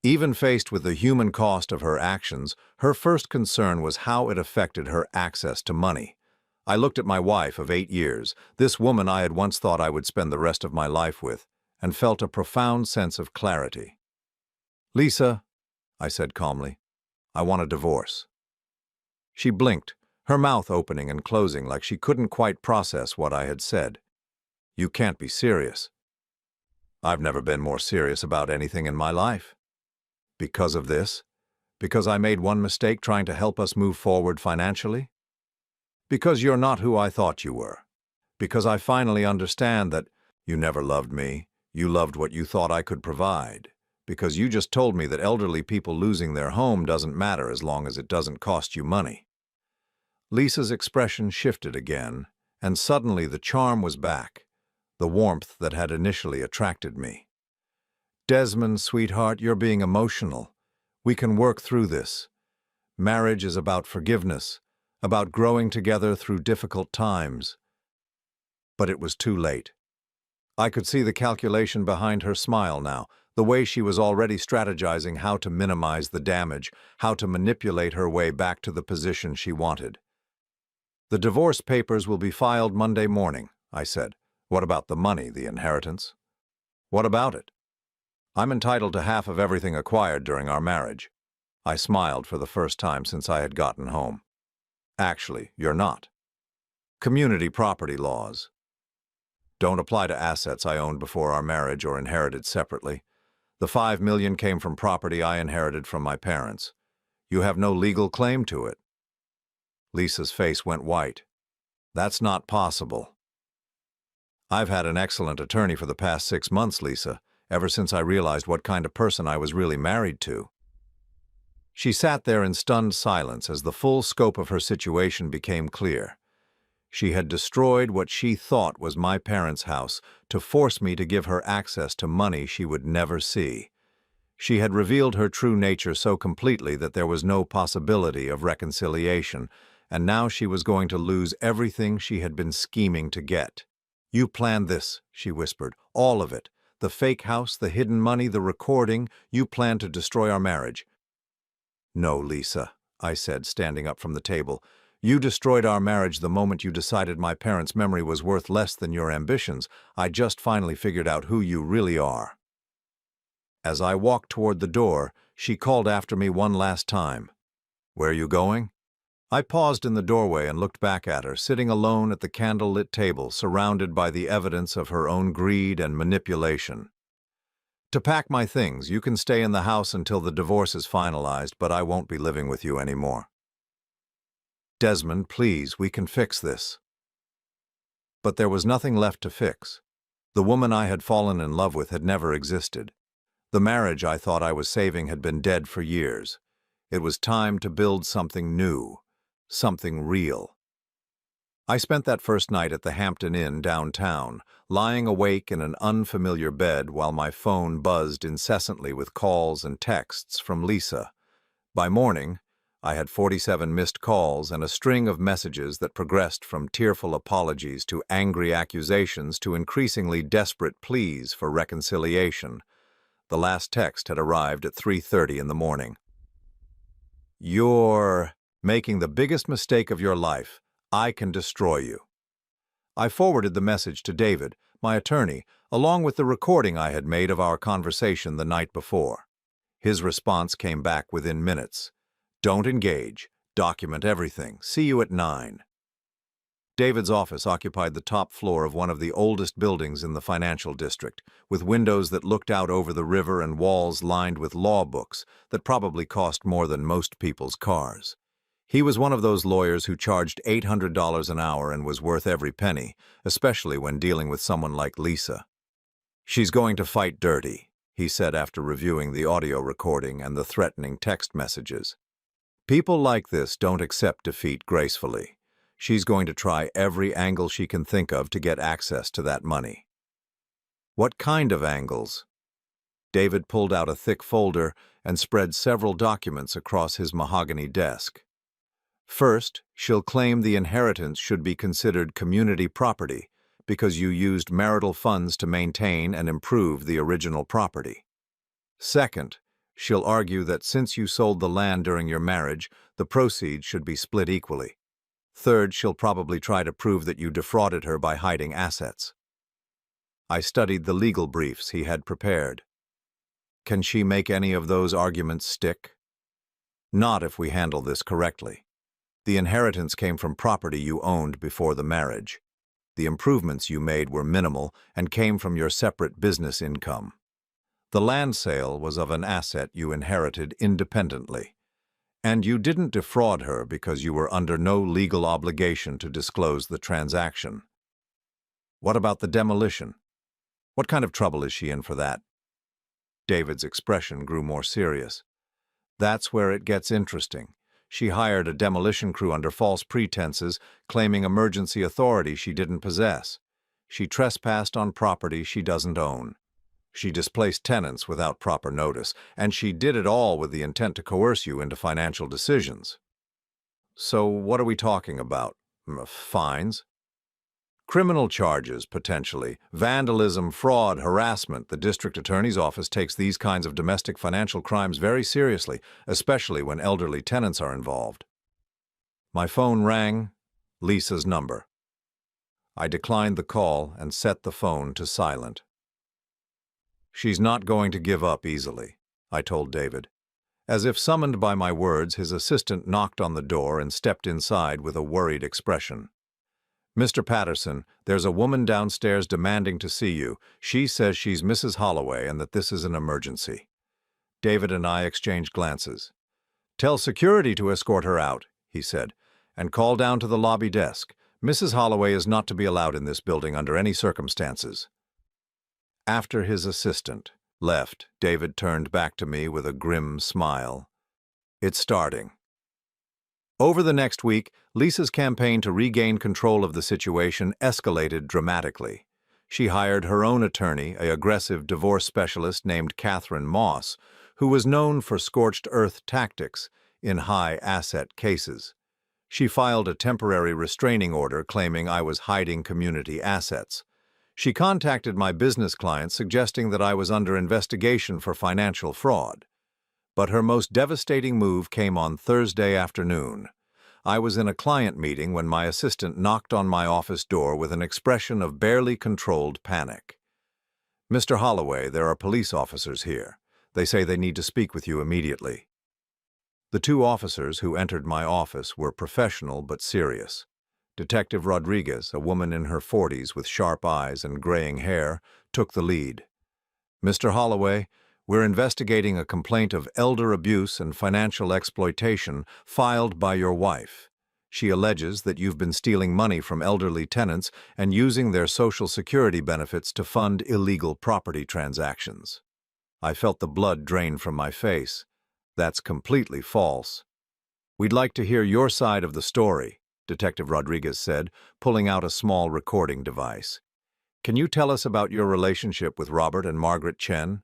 Even faced with the human cost of her actions, her first concern was how it affected her access to money. I looked at my wife of 8 years, this woman I had once thought I would spend the rest of my life with, and felt a profound sense of clarity. "Lisa," I said calmly, "I want a divorce." She blinked, her mouth opening and closing like she couldn't quite process what I had said. "You can't be serious." "I've never been more serious about anything in my life." "Because of this? Because I made one mistake trying to help us move forward financially? Because you're not who I thought you were. Because I finally understand that you never loved me, you loved what you thought I could provide. Because you just told me that elderly people losing their home doesn't matter as long as it doesn't cost you money." Lisa's expression shifted again, and suddenly the charm was back. the warmth that had initially attracted me. "Desmond, sweetheart, you're being emotional. We can work through this. Marriage is about forgiveness, about growing together through difficult times." But it was too late. I could see the calculation behind her smile now, the way she was already strategizing how to minimize the damage, how to manipulate her way back to the position she wanted. "The divorce papers will be filed Monday morning," I said. "What about the money, the inheritance?" "What about it?" "I'm entitled to half of everything acquired during our marriage." I smiled for the first time since I had gotten home. "Actually, you're not. Community property laws don't apply to assets I owned before our marriage or inherited separately. The $5 million came from property I inherited from my parents. You have no legal claim to it." Lisa's face went white. "That's not possible." "I've had an excellent attorney for the past 6 months, Lisa, ever since I realized what kind of person I was really married to." She sat there in stunned silence as the full scope of her situation became clear. She had destroyed what she thought was my parents' house to force me to give her access to money she would never see. She had revealed her true nature so completely that there was no possibility of reconciliation, and now she was going to lose everything she had been scheming to get. "You planned this," she whispered. "All of it. The fake house, the hidden money, the recording. You planned to destroy our marriage." "No, Lisa," I said, standing up from the table. "You destroyed our marriage the moment you decided my parents' memory was worth less than your ambitions. I just finally figured out who you really are." As I walked toward the door, she called after me one last time. "Where are you going?" I paused in the doorway and looked back at her, sitting alone at the candle-lit table, surrounded by the evidence of her own greed and manipulation. "To pack my things. You can stay in the house until the divorce is finalized, but I won't be living with you anymore." "Desmond, please, we can fix this." But there was nothing left to fix. The woman I had fallen in love with had never existed. The marriage I thought I was saving had been dead for years. It was time to build something new, something real. I spent that first night at the Hampton Inn downtown, lying awake in an unfamiliar bed while my phone buzzed incessantly with calls and texts from Lisa. By morning, I had 47 missed calls and a string of messages that progressed from tearful apologies to angry accusations to increasingly desperate pleas for reconciliation. The last text had arrived at 3:30 in the morning. "You're making the biggest mistake of your life. I can destroy you." I forwarded the message to David, my attorney, along with the recording I had made of our conversation the night before. His response came back within minutes. "Don't engage. Document everything. See you at 9. David's office occupied the top floor of one of the oldest buildings in the financial district, with windows that looked out over the river and walls lined with law books that probably cost more than most people's cars. He was one of those lawyers who charged $800 an hour and was worth every penny, especially when dealing with someone like Lisa. "She's going to fight dirty," he said after reviewing the audio recording and the threatening text messages. "People like this don't accept defeat gracefully. She's going to try every angle she can think of to get access to that money." "What kind of angles?" David pulled out a thick folder and spread several documents across his mahogany desk. "First, she'll claim the inheritance should be considered community property because you used marital funds to maintain and improve the original property. Second, she'll argue that since you sold the land during your marriage, the proceeds should be split equally. Third, she'll probably try to prove that you defrauded her by hiding assets." I studied the legal briefs he had prepared. "Can she make any of those arguments stick?" "Not if we handle this correctly. The inheritance came from property you owned before the marriage. The improvements you made were minimal and came from your separate business income. The land sale was of an asset you inherited independently. And you didn't defraud her because you were under no legal obligation to disclose the transaction." "What about the demolition? What kind of trouble is she in for that?" David's expression grew more serious. "That's where it gets interesting. She hired a demolition crew under false pretenses, claiming emergency authority she didn't possess. She trespassed on property she doesn't own. She displaced tenants without proper notice, and she did it all with the intent to coerce you into financial decisions. So what are we talking about? Fines? Criminal charges, potentially. Vandalism, fraud, harassment. The district attorney's office takes these kinds of domestic financial crimes very seriously, especially when elderly tenants are involved. My phone rang. Lisa's number. I declined the call and set the phone to silent. She's not going to give up easily, I told David. As if summoned by my words, his assistant knocked on the door and stepped inside with a worried expression. "Mr. Patterson, there's a woman downstairs demanding to see you. She says she's Mrs. Holloway and that this is an emergency." David and I exchanged glances. "Tell security to escort her out," he said, "and call down to the lobby desk. Mrs. Holloway is not to be allowed in this building under any circumstances." After his assistant left, David turned back to me with a grim smile. "It's starting." Over the next week, Lisa's campaign to regain control of the situation escalated dramatically. She hired her own attorney, an aggressive divorce specialist named Catherine Moss, who was known for scorched earth tactics in high-asset cases. She filed a temporary restraining order claiming I was hiding community assets. She contacted my business clients suggesting that I was under investigation for financial fraud. But her most devastating move came on Thursday afternoon. I was in a client meeting when my assistant knocked on my office door with an expression of barely controlled panic. "Mr. Holloway, there are police officers here. They say they need to speak with you immediately." The two officers who entered my office were professional but serious. Detective Rodriguez, a woman in her 40s with sharp eyes and graying hair, took the lead. "Mr. Holloway, we're investigating a complaint of elder abuse and financial exploitation filed by your wife. She alleges that you've been stealing money from elderly tenants and using their Social Security benefits to fund illegal property transactions." I felt the blood drain from my face. "That's completely false." "We'd like to hear your side of the story," Detective Rodriguez said, pulling out a small recording device. "Can you tell us about your relationship with Robert and Margaret Chen?"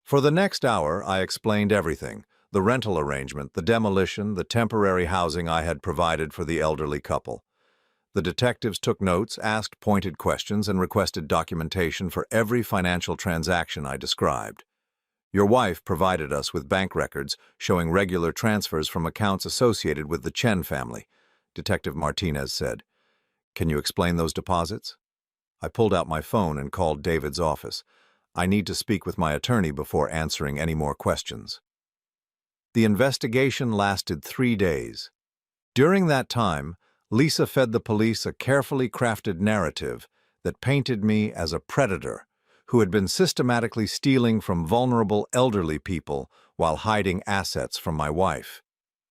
For the next hour, I explained everything: the rental arrangement, the demolition, the temporary housing I had provided for the elderly couple. The detectives took notes, asked pointed questions, and requested documentation for every financial transaction I described. "Your wife provided us with bank records showing regular transfers from accounts associated with the Chen family," Detective Martinez said. "Can you explain those deposits?" I pulled out my phone and called David's office. "I need to speak with my attorney before answering any more questions." The investigation lasted 3 days. During that time, Lisa fed the police a carefully crafted narrative that painted me as a predator who had been systematically stealing from vulnerable elderly people while hiding assets from my wife.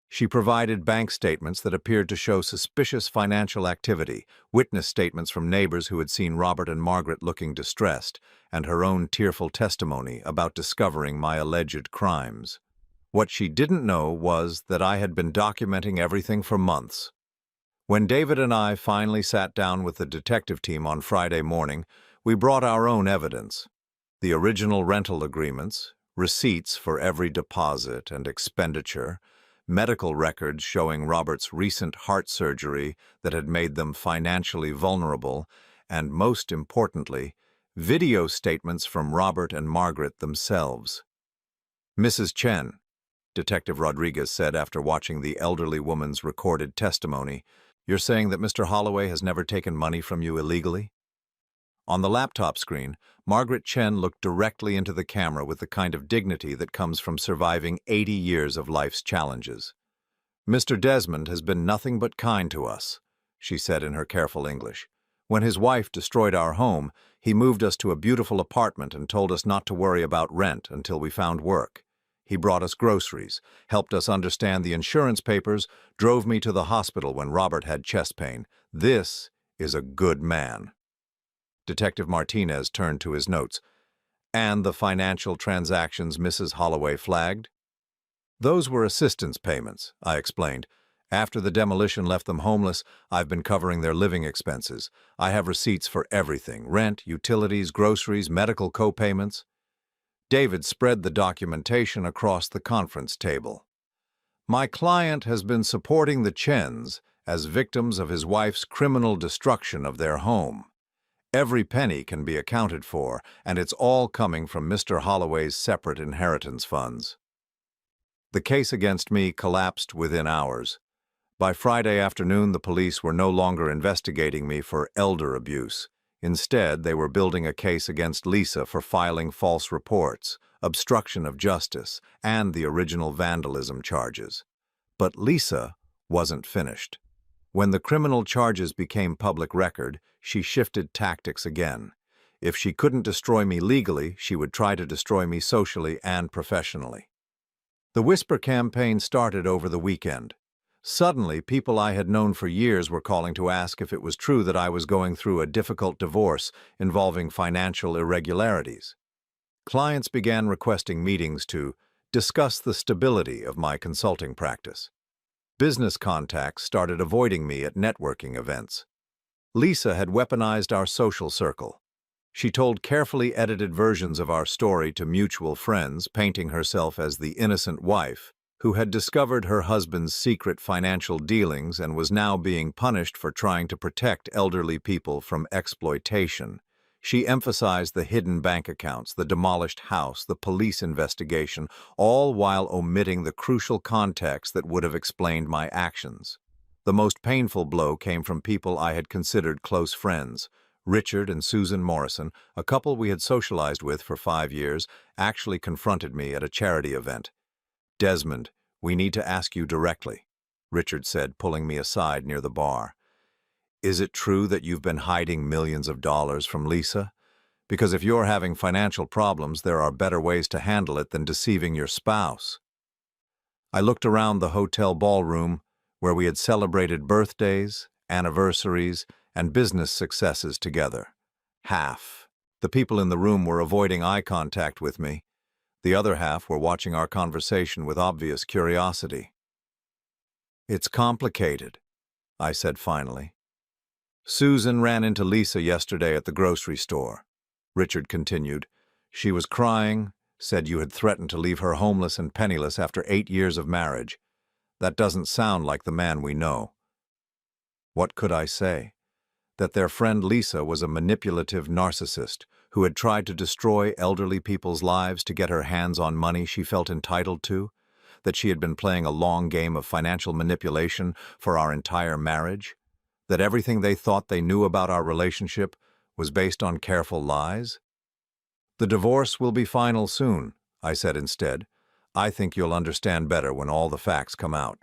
She provided bank statements that appeared to show suspicious financial activity, witness statements from neighbors who had seen Robert and Margaret looking distressed, and her own tearful testimony about discovering my alleged crimes. What she didn't know was that I had been documenting everything for months. When David and I finally sat down with the detective team on Friday morning, we brought our own evidence: the original rental agreements, receipts for every deposit and expenditure, medical records showing Robert's recent heart surgery that had made them financially vulnerable, and most importantly, video statements from Robert and Margaret themselves. "Mrs. Chen," Detective Rodriguez said after watching the elderly woman's recorded testimony, "you're saying that Mr. Holloway has never taken money from you illegally?" On the laptop screen, Margaret Chen looked directly into the camera with the kind of dignity that comes from surviving 80 years of life's challenges. "Mr. Desmond has been nothing but kind to us," she said in her careful English. "When his wife destroyed our home, he moved us to a beautiful apartment and told us not to worry about rent until we found work. He brought us groceries, helped us understand the insurance papers, drove me to the hospital when Robert had chest pain. This is a good man." Detective Martinez turned to his notes. "And the financial transactions Mrs. Holloway flagged?" "Those were assistance payments," I explained, After the demolition left them homeless, I've been covering their living expenses. I have receipts for everything: rent, utilities, groceries, medical co-payments. David spread the documentation across the conference table. My client has been supporting the Chens as victims of his wife's criminal destruction of their home. Every penny can be accounted for, and it's all coming from Mr. Holloway's separate inheritance funds. The case against me collapsed within hours. By Friday afternoon, the police were no longer investigating me for elder abuse. Instead, they were building a case against Lisa for filing false reports, obstruction of justice, and the original vandalism charges. But Lisa wasn't finished. When the criminal charges became public record, she shifted tactics again. If she couldn't destroy me legally, she would try to destroy me socially and professionally. The Whisper campaign started over the weekend. Suddenly, people I had known for years were calling to ask if it was true that I was going through a difficult divorce involving financial irregularities. Clients began requesting meetings to discuss the stability of my consulting practice. Business contacts started avoiding me at networking events. Lisa had weaponized our social circle. She told carefully edited versions of our story to mutual friends, painting herself as the innocent wife who had discovered her husband's secret financial dealings and was now being punished for trying to protect elderly people from exploitation. She emphasized the hidden bank accounts, the demolished house, the police investigation, all while omitting the crucial context that would have explained my actions. The most painful blow came from people I had considered close friends. Richard and Susan Morrison, a couple we had socialized with for 5 years, actually confronted me at a charity event. "Desmond, we need to ask you directly," Richard said, pulling me aside near the bar. "Is it true that you've been hiding millions of dollars from Lisa? Because if you're having financial problems, there are better ways to handle it than deceiving your spouse." I looked around the hotel ballroom, where we had celebrated birthdays, anniversaries, and business successes together. Half the people in the room were avoiding eye contact with me. The other half were watching our conversation with obvious curiosity. "It's complicated," I said finally. "Susan ran into Lisa yesterday at the grocery store," Richard continued. "She was crying, said you had threatened to leave her homeless and penniless after 8 years of marriage. That doesn't sound like the man we know." What could I say? That their friend Lisa was a manipulative narcissist who had tried to destroy elderly people's lives to get her hands on money she felt entitled to? That she had been playing a long game of financial manipulation for our entire marriage? That everything they thought they knew about our relationship was based on careful lies? "The divorce will be final soon," I said instead. "I think you'll understand better when all the facts come out."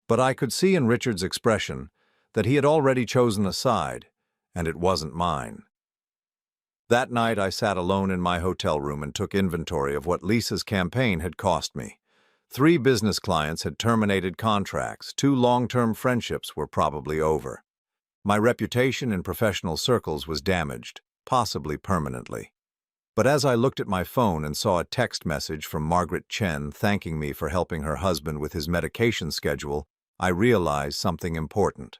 But I could see in Richard's expression that he had already chosen a side, and it wasn't mine. That night I sat alone in my hotel room and took inventory of what Lisa's campaign had cost me. 3 business clients had terminated contracts, 2 long-term friendships were probably over. My reputation in professional circles was damaged, possibly permanently. But as I looked at my phone and saw a text message from Margaret Chen thanking me for helping her husband with his medication schedule, I realized something important.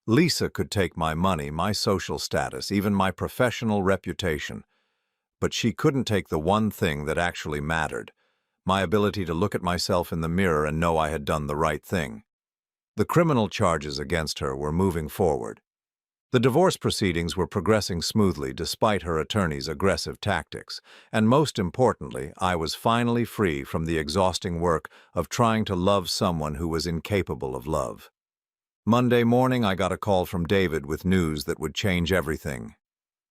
Lisa could take my money, my social status, even my professional reputation. But she couldn't take the one thing that actually mattered: my ability to look at myself in the mirror and know I had done the right thing. The criminal charges against her were moving forward. The divorce proceedings were progressing smoothly despite her attorney's aggressive tactics, and most importantly, I was finally free from the exhausting work of trying to love someone who was incapable of love. Monday morning, I got a call from David with news that would change everything.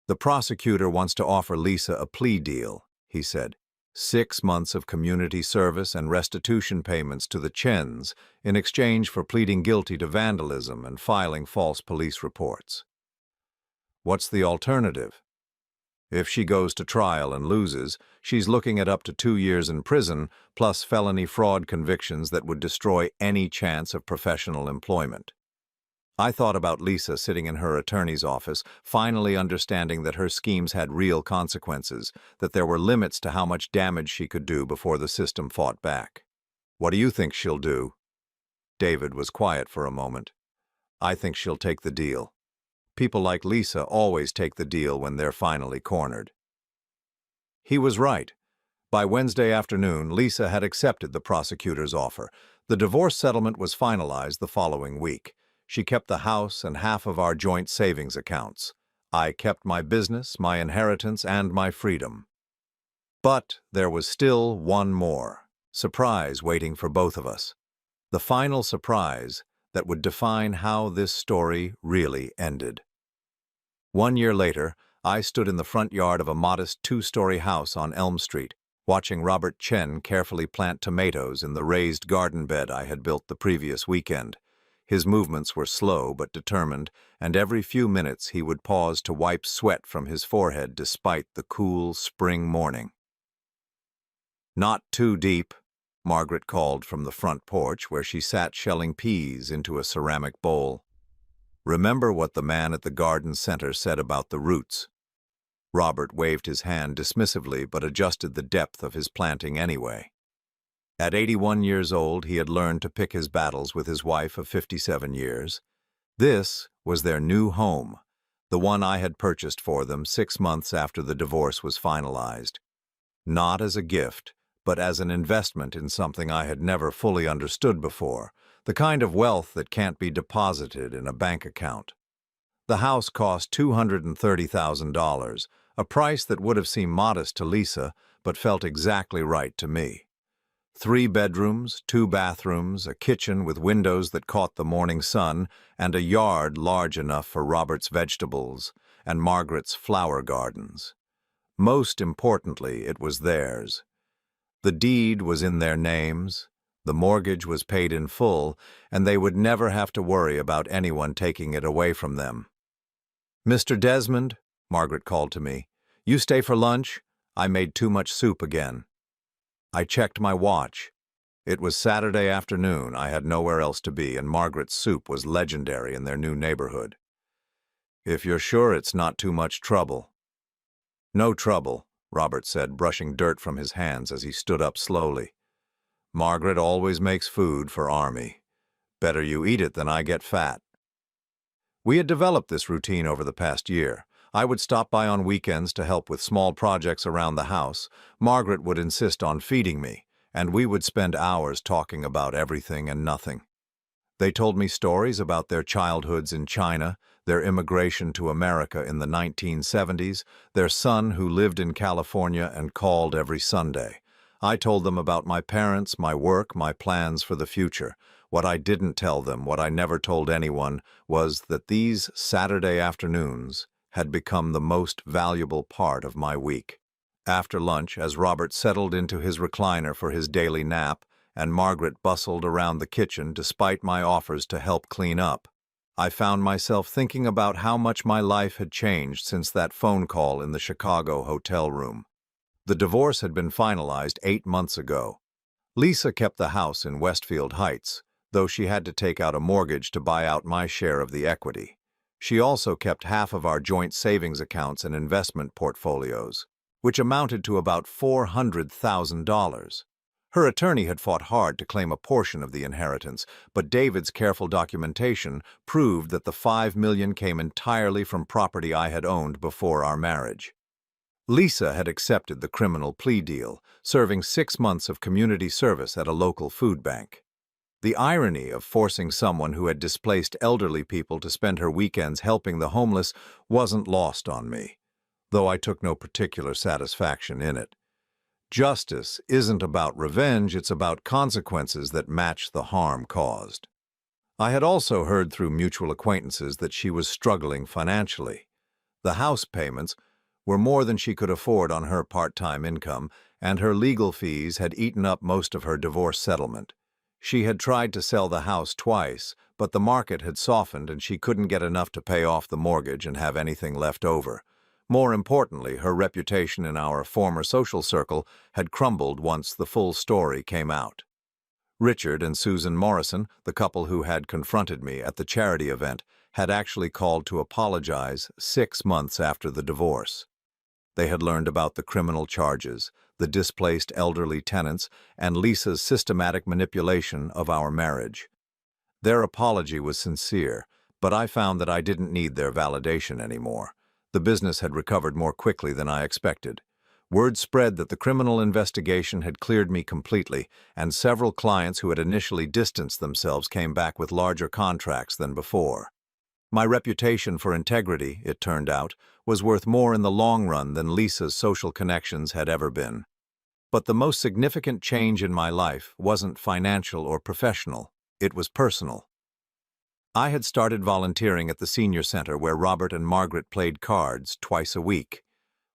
"The prosecutor wants to offer Lisa a plea deal," he said. 6 months of community service and restitution payments to the Chens in exchange for pleading guilty to vandalism and filing false police reports. What's the alternative? If she goes to trial and loses, she's looking at up to 2 years in prison, plus felony fraud convictions that would destroy any chance of professional employment. I thought about Lisa sitting in her attorney's office, finally understanding that her schemes had real consequences, that there were limits to how much damage she could do before the system fought back. "What do you think she'll do?" David was quiet for a moment. I think she'll take the deal. People like Lisa always take the deal when they're finally cornered. He was right. By Wednesday afternoon, Lisa had accepted the prosecutor's offer. The divorce settlement was finalized the following week. She kept the house and half of our joint savings accounts. I kept my business, my inheritance, and my freedom. But there was still one more surprise waiting for both of us. The final surprise that would define how this story really ended. 1 year later, I stood in the front yard of a modest two-story house on Elm Street, watching Robert Chen carefully plant tomatoes in the raised garden bed I had built the previous weekend. His movements were slow but determined, and every few minutes he would pause to wipe sweat from his forehead despite the cool spring morning. "Not too deep," Margaret called from the front porch where she sat shelling peas into a ceramic bowl. "Remember what the man at the garden center said about the roots." Robert waved his hand dismissively but adjusted the depth of his planting anyway. At 81 years old, he had learned to pick his battles with his wife of 57 years. This was their new home, the one I had purchased for them 6 months after the divorce was finalized. Not as a gift, but as an investment in something I had never fully understood before, the kind of wealth that can't be deposited in a bank account. The house cost $230,000, a price that would have seemed modest to Lisa, but felt exactly right to me. 3 bedrooms, 2 bathrooms, a kitchen with windows that caught the morning sun, and a yard large enough for Robert's vegetables and Margaret's flower gardens. Most importantly, it was theirs. The deed was in their names, the mortgage was paid in full, and they would never have to worry about anyone taking it away from them. "Mr. Desmond," Margaret called to me, "you stay for lunch? I made too much soup again." I checked my watch. It was Saturday afternoon, I had nowhere else to be, and Margaret's soup was legendary in their new neighborhood. "If you're sure it's not too much trouble." "No trouble," Robert said, brushing dirt from his hands as he stood up slowly. "Margaret always makes food for Army. Better you eat it than I get fat." We had developed this routine over the past year. I would stop by on weekends to help with small projects around the house. Margaret would insist on feeding me, and we would spend hours talking about everything and nothing. They told me stories about their childhoods in China, their immigration to America in the 1970s, their son who lived in California and called every Sunday. I told them about my parents, my work, my plans for the future. What I didn't tell them, what I never told anyone, was that these Saturday afternoons had become the most valuable part of my week. After lunch, as Robert settled into his recliner for his daily nap, and Margaret bustled around the kitchen despite my offers to help clean up, I found myself thinking about how much my life had changed since that phone call in the Chicago hotel room. The divorce had been finalized 8 months ago. Lisa kept the house in Westfield Heights, though she had to take out a mortgage to buy out my share of the equity. She also kept half of our joint savings accounts and investment portfolios, which amounted to about $400,000. Her attorney had fought hard to claim a portion of the inheritance, but David's careful documentation proved that the $5 million came entirely from property I had owned before our marriage. Lisa had accepted the criminal plea deal, serving 6 months of community service at a local food bank. The irony of forcing someone who had displaced elderly people to spend her weekends helping the homeless wasn't lost on me, though I took no particular satisfaction in it. Justice isn't about revenge, it's about consequences that match the harm caused. I had also heard through mutual acquaintances that she was struggling financially. The house payments were more than she could afford on her part-time income, and her legal fees had eaten up most of her divorce settlement. She had tried to sell the house twice, but the market had softened and she couldn't get enough to pay off the mortgage and have anything left over. More importantly, her reputation in our former social circle had crumbled once the full story came out. Richard and Susan Morrison, the couple who had confronted me at the charity event, had actually called to apologize 6 months after the divorce. They had learned about the criminal charges, the displaced elderly tenants, and Lisa's systematic manipulation of our marriage. Their apology was sincere, but I found that I didn't need their validation anymore. The business had recovered more quickly than I expected. Word spread that the criminal investigation had cleared me completely, and several clients who had initially distanced themselves came back with larger contracts than before. My reputation for integrity, it turned out, was worth more in the long run than Lisa's social connections had ever been. But the most significant change in my life wasn't financial or professional, it was personal. I had started volunteering at the senior center where Robert and Margaret played cards twice a week.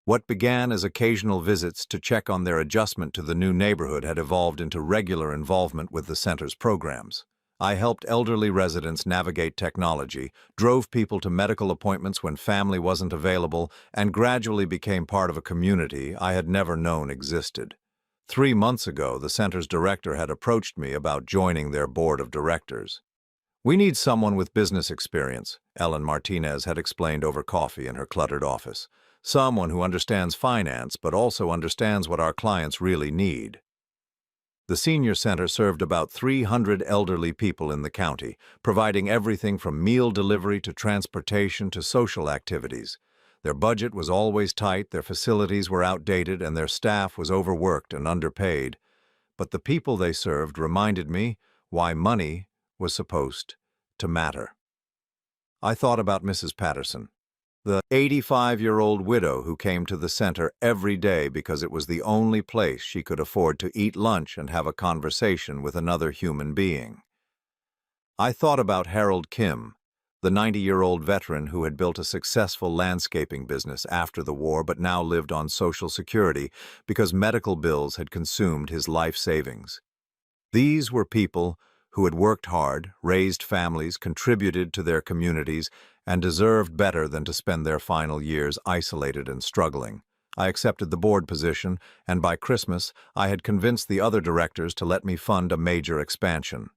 What began as occasional visits to check on their adjustment to the new neighborhood had evolved into regular involvement with the center's programs. I helped elderly residents navigate technology, drove people to medical appointments when family wasn't available, and gradually became part of a community I had never known existed. 3 months ago, the center's director had approached me about joining their board of directors. "We need someone with business experience," Ellen Martinez had explained over coffee in her cluttered office. "Someone who understands finance but also understands what our clients really need." The senior center served about 300 elderly people in the county, providing everything from meal delivery to transportation to social activities. Their budget was always tight, their facilities were outdated, and their staff was overworked and underpaid. But the people they served reminded me why money was supposed to matter. I thought about Mrs. Patterson, the 85-year-old widow who came to the center every day because it was the only place she could afford to eat lunch and have a conversation with another human being. I thought about Harold Kim, the 90-year-old veteran who had built a successful landscaping business after the war but now lived on Social Security because medical bills had consumed his life savings. These were people who had worked hard, raised families, contributed to their communities, and deserved better than to spend their final years isolated and struggling. I accepted the board position, and by Christmas, I had convinced the other directors to let me fund a major expansion.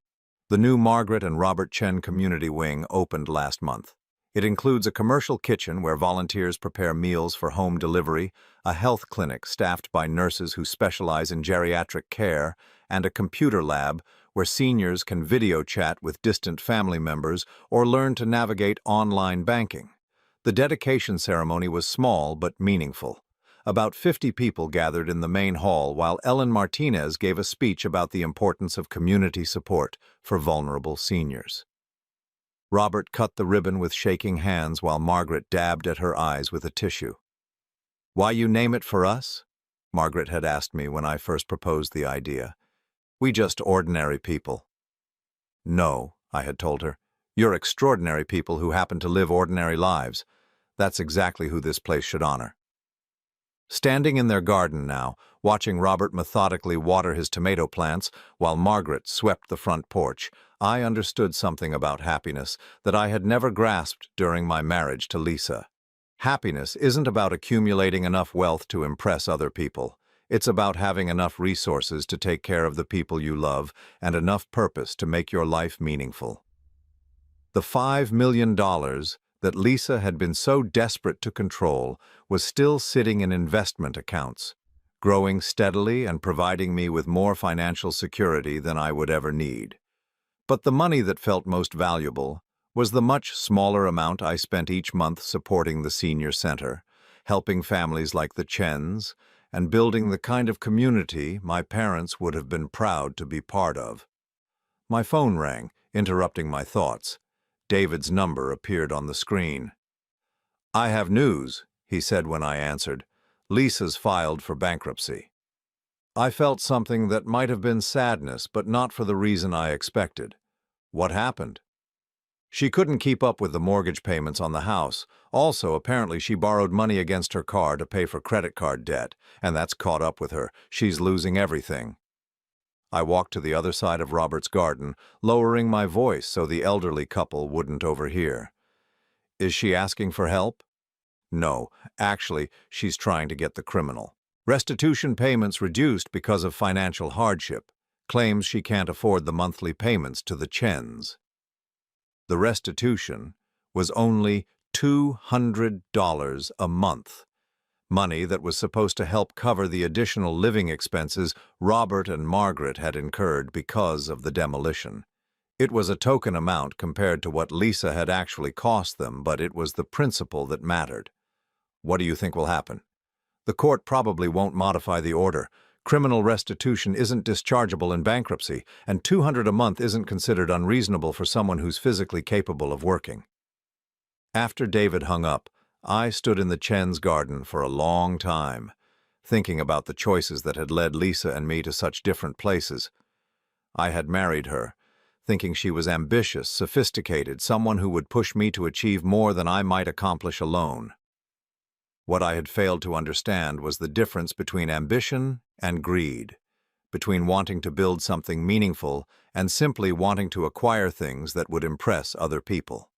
The new Margaret and Robert Chen Community Wing opened last month. It includes a commercial kitchen where volunteers prepare meals for home delivery, a health clinic staffed by nurses who specialize in geriatric care, and a computer lab where seniors can video chat with distant family members or learn to navigate online banking. The dedication ceremony was small but meaningful. About 50 people gathered in the main hall while Ellen Martinez gave a speech about the importance of community support for vulnerable seniors. Robert cut the ribbon with shaking hands while Margaret dabbed at her eyes with a tissue. "Why you name it for us?" Margaret had asked me when I first proposed the idea. "We just ordinary people." "No," I had told her. "You're extraordinary people who happen to live ordinary lives. That's exactly who this place should honor." Standing in their garden now, watching Robert methodically water his tomato plants while Margaret swept the front porch, I understood something about happiness that I had never grasped during my marriage to Lisa. Happiness isn't about accumulating enough wealth to impress other people. It's about having enough resources to take care of the people you love and enough purpose to make your life meaningful. The $5 million that Lisa had been so desperate to control was still sitting in investment accounts, growing steadily and providing me with more financial security than I would ever need. But the money that felt most valuable was the much smaller amount I spent each month supporting the senior center, helping families like the Chens, and building the kind of community my parents would have been proud to be part of. My phone rang, interrupting my thoughts. David's number appeared on the screen. "I have news," he said when I answered. "Lisa's filed for bankruptcy." I felt something that might have been sadness, but not for the reason I expected. What happened? She couldn't keep up with the mortgage payments on the house. Also, apparently she borrowed money against her car to pay for credit card debt, and that's caught up with her. She's losing everything. I walked to the other side of Robert's garden, lowering my voice so the elderly couple wouldn't overhear. "Is she asking for help?" "No, actually, she's trying to get the criminal. Restitution payments reduced because of financial hardship. Claims she can't afford the monthly payments to the Chens." The restitution was only $200 a month. Money that was supposed to help cover the additional living expenses Robert and Margaret had incurred because of the demolition. It was a token amount compared to what Lisa had actually cost them, but it was the principle that mattered. What do you think will happen? The court probably won't modify the order. Criminal restitution isn't dischargeable in bankruptcy, and $200 a month isn't considered unreasonable for someone who's physically capable of working. After David hung up, I stood in the Chen's garden for a long time, thinking about the choices that had led Lisa and me to such different places. I had married her, thinking she was ambitious, sophisticated, someone who would push me to achieve more than I might accomplish alone. What I had failed to understand was the difference between ambition and greed, between wanting to build something meaningful and simply wanting to acquire things that would impress other people.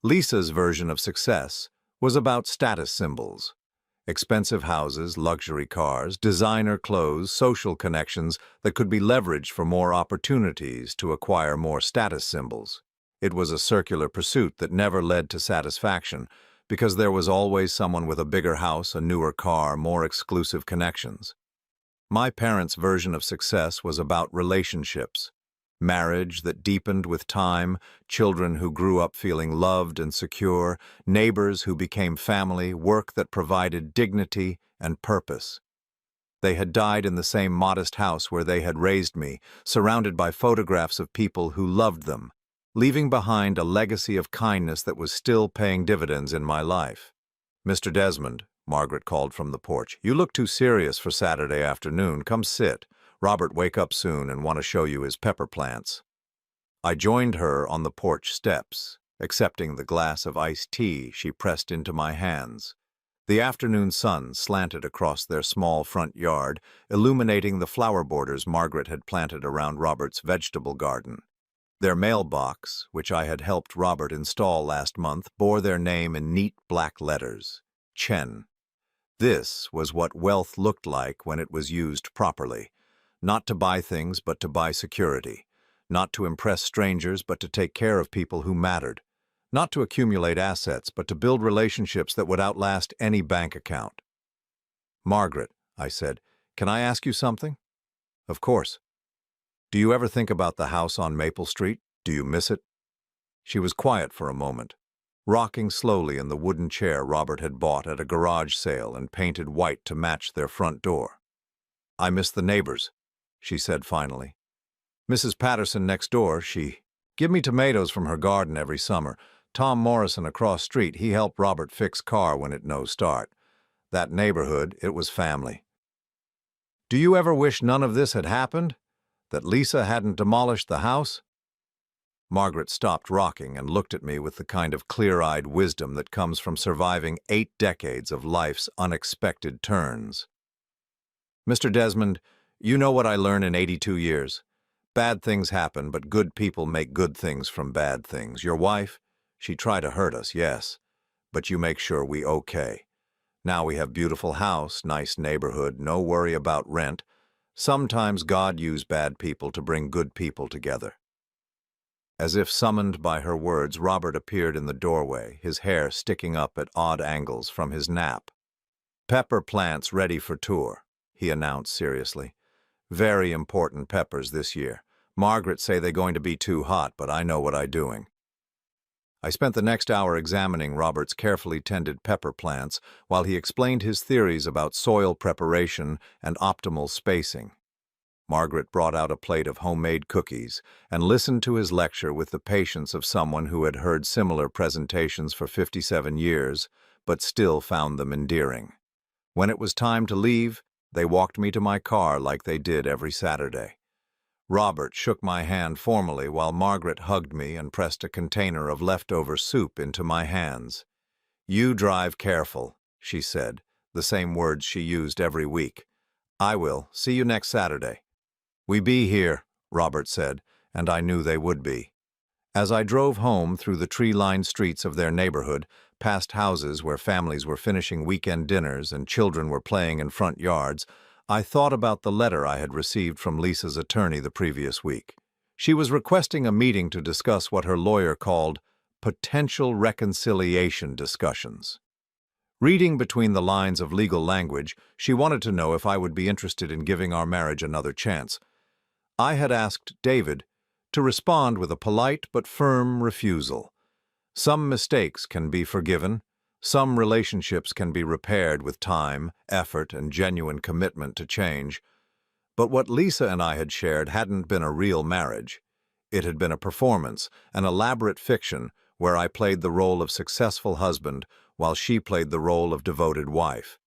Lisa's version of success was about status symbols. Expensive houses, luxury cars, designer clothes, social connections that could be leveraged for more opportunities to acquire more status symbols. It was a circular pursuit that never led to satisfaction, because there was always someone with a bigger house, a newer car, more exclusive connections. My parents' version of success was about relationships. Marriage that deepened with time, children who grew up feeling loved and secure, neighbors who became family, work that provided dignity and purpose. They had died in the same modest house where they had raised me, surrounded by photographs of people who loved them, leaving behind a legacy of kindness that was still paying dividends in my life. "Mr. Desmond," Margaret called from the porch, "you look too serious for Saturday afternoon. Come sit. Robert wake up soon and want to show you his pepper plants." I joined her on the porch steps, accepting the glass of iced tea she pressed into my hands. The afternoon sun slanted across their small front yard, illuminating the flower borders Margaret had planted around Robert's vegetable garden. Their mailbox, which I had helped Robert install last month, bore their name in neat black letters, Chen. This was what wealth looked like when it was used properly. Not to buy things, but to buy security. Not to impress strangers, but to take care of people who mattered. Not to accumulate assets, but to build relationships that would outlast any bank account. "Margaret," I said, "can I ask you something?" "Of course." "Do you ever think about the house on Maple Street? Do you miss it?" She was quiet for a moment, rocking slowly in the wooden chair Robert had bought at a garage sale and painted white to match their front door. "I miss the neighbors," she said finally. "Mrs. Patterson next door, she give me tomatoes from her garden every summer. Tom Morrison across street, he helped Robert fix car when it no start. That neighborhood, it was family." "Do you ever wish none of this had happened? That Lisa hadn't demolished the house?" Margaret stopped rocking and looked at me with the kind of clear-eyed wisdom that comes from surviving 8 decades of life's unexpected turns. "Mr. Desmond, you know what I learned in 82 years. Bad things happen, but good people make good things from bad things. Your wife, she tried to hurt us, yes, but you make sure we okay. Now we have beautiful house, nice neighborhood, no worry about rent. Sometimes God used bad people to bring good people together." As if summoned by her words, Robert appeared in the doorway, his hair sticking up at odd angles from his nap. "Pepper plants ready for tour," he announced seriously. "Very important peppers this year. Margaret say they're going to be too hot, but I know what I'm doing." I spent the next hour examining Robert's carefully tended pepper plants while he explained his theories about soil preparation and optimal spacing. Margaret brought out a plate of homemade cookies and listened to his lecture with the patience of someone who had heard similar presentations for 57 years, but still found them endearing. When it was time to leave, they walked me to my car like they did every Saturday. Robert shook my hand formally while Margaret hugged me and pressed a container of leftover soup into my hands. "You drive careful," she said, the same words she used every week. "I will. See you next Saturday." "We be here," Robert said, and I knew they would be. As I drove home through the tree-lined streets of their neighborhood, past houses where families were finishing weekend dinners and children were playing in front yards, I thought about the letter I had received from Lisa's attorney the previous week. She was requesting a meeting to discuss what her lawyer called potential reconciliation discussions. Reading between the lines of legal language, she wanted to know if I would be interested in giving our marriage another chance. I had asked David, to respond with a polite but firm refusal. Some mistakes can be forgiven. Some relationships can be repaired with time, effort, and genuine commitment to change. But what Lisa and I had shared hadn't been a real marriage. It had been a performance, an elaborate fiction where I played the role of successful husband while she played the role of devoted wife.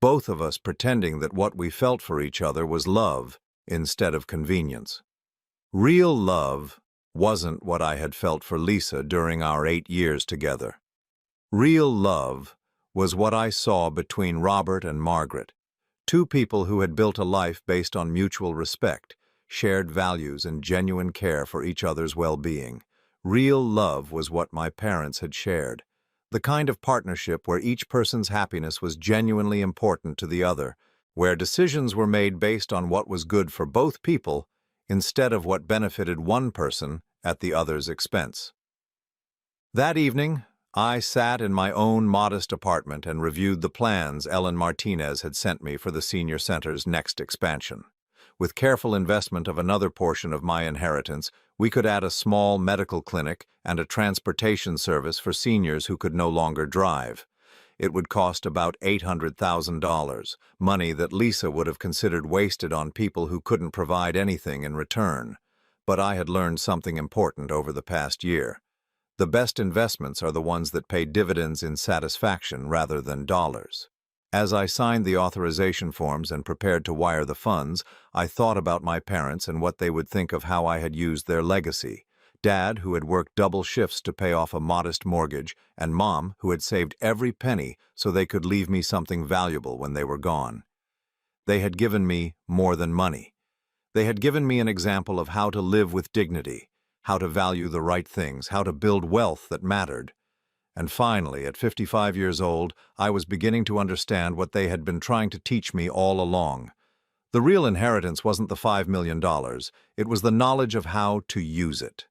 Both of us pretending that what we felt for each other was love instead of convenience. Real love wasn't what I had felt for Lisa during our 8 years together. Real love was what I saw between Robert and Margaret, two people who had built a life based on mutual respect, shared values, and genuine care for each other's well-being. Real love was what my parents had shared, the kind of partnership where each person's happiness was genuinely important to the other, where decisions were made based on what was good for both people instead of what benefited one person at the other's expense. That evening, I sat in my own modest apartment and reviewed the plans Ellen Martinez had sent me for the senior center's next expansion. With careful investment of another portion of my inheritance, we could add a small medical clinic and a transportation service for seniors who could no longer drive. It would cost about $800,000, money that Lisa would have considered wasted on people who couldn't provide anything in return. But I had learned something important over the past year. The best investments are the ones that pay dividends in satisfaction rather than dollars. As I signed the authorization forms and prepared to wire the funds, I thought about my parents and what they would think of how I had used their legacy. Dad, who had worked double shifts to pay off a modest mortgage, and Mom, who had saved every penny so they could leave me something valuable when they were gone. They had given me more than money. They had given me an example of how to live with dignity, how to value the right things, how to build wealth that mattered. And finally, at 55 years old, I was beginning to understand what they had been trying to teach me all along. The real inheritance wasn't the $5 million, it was the knowledge of how to use it.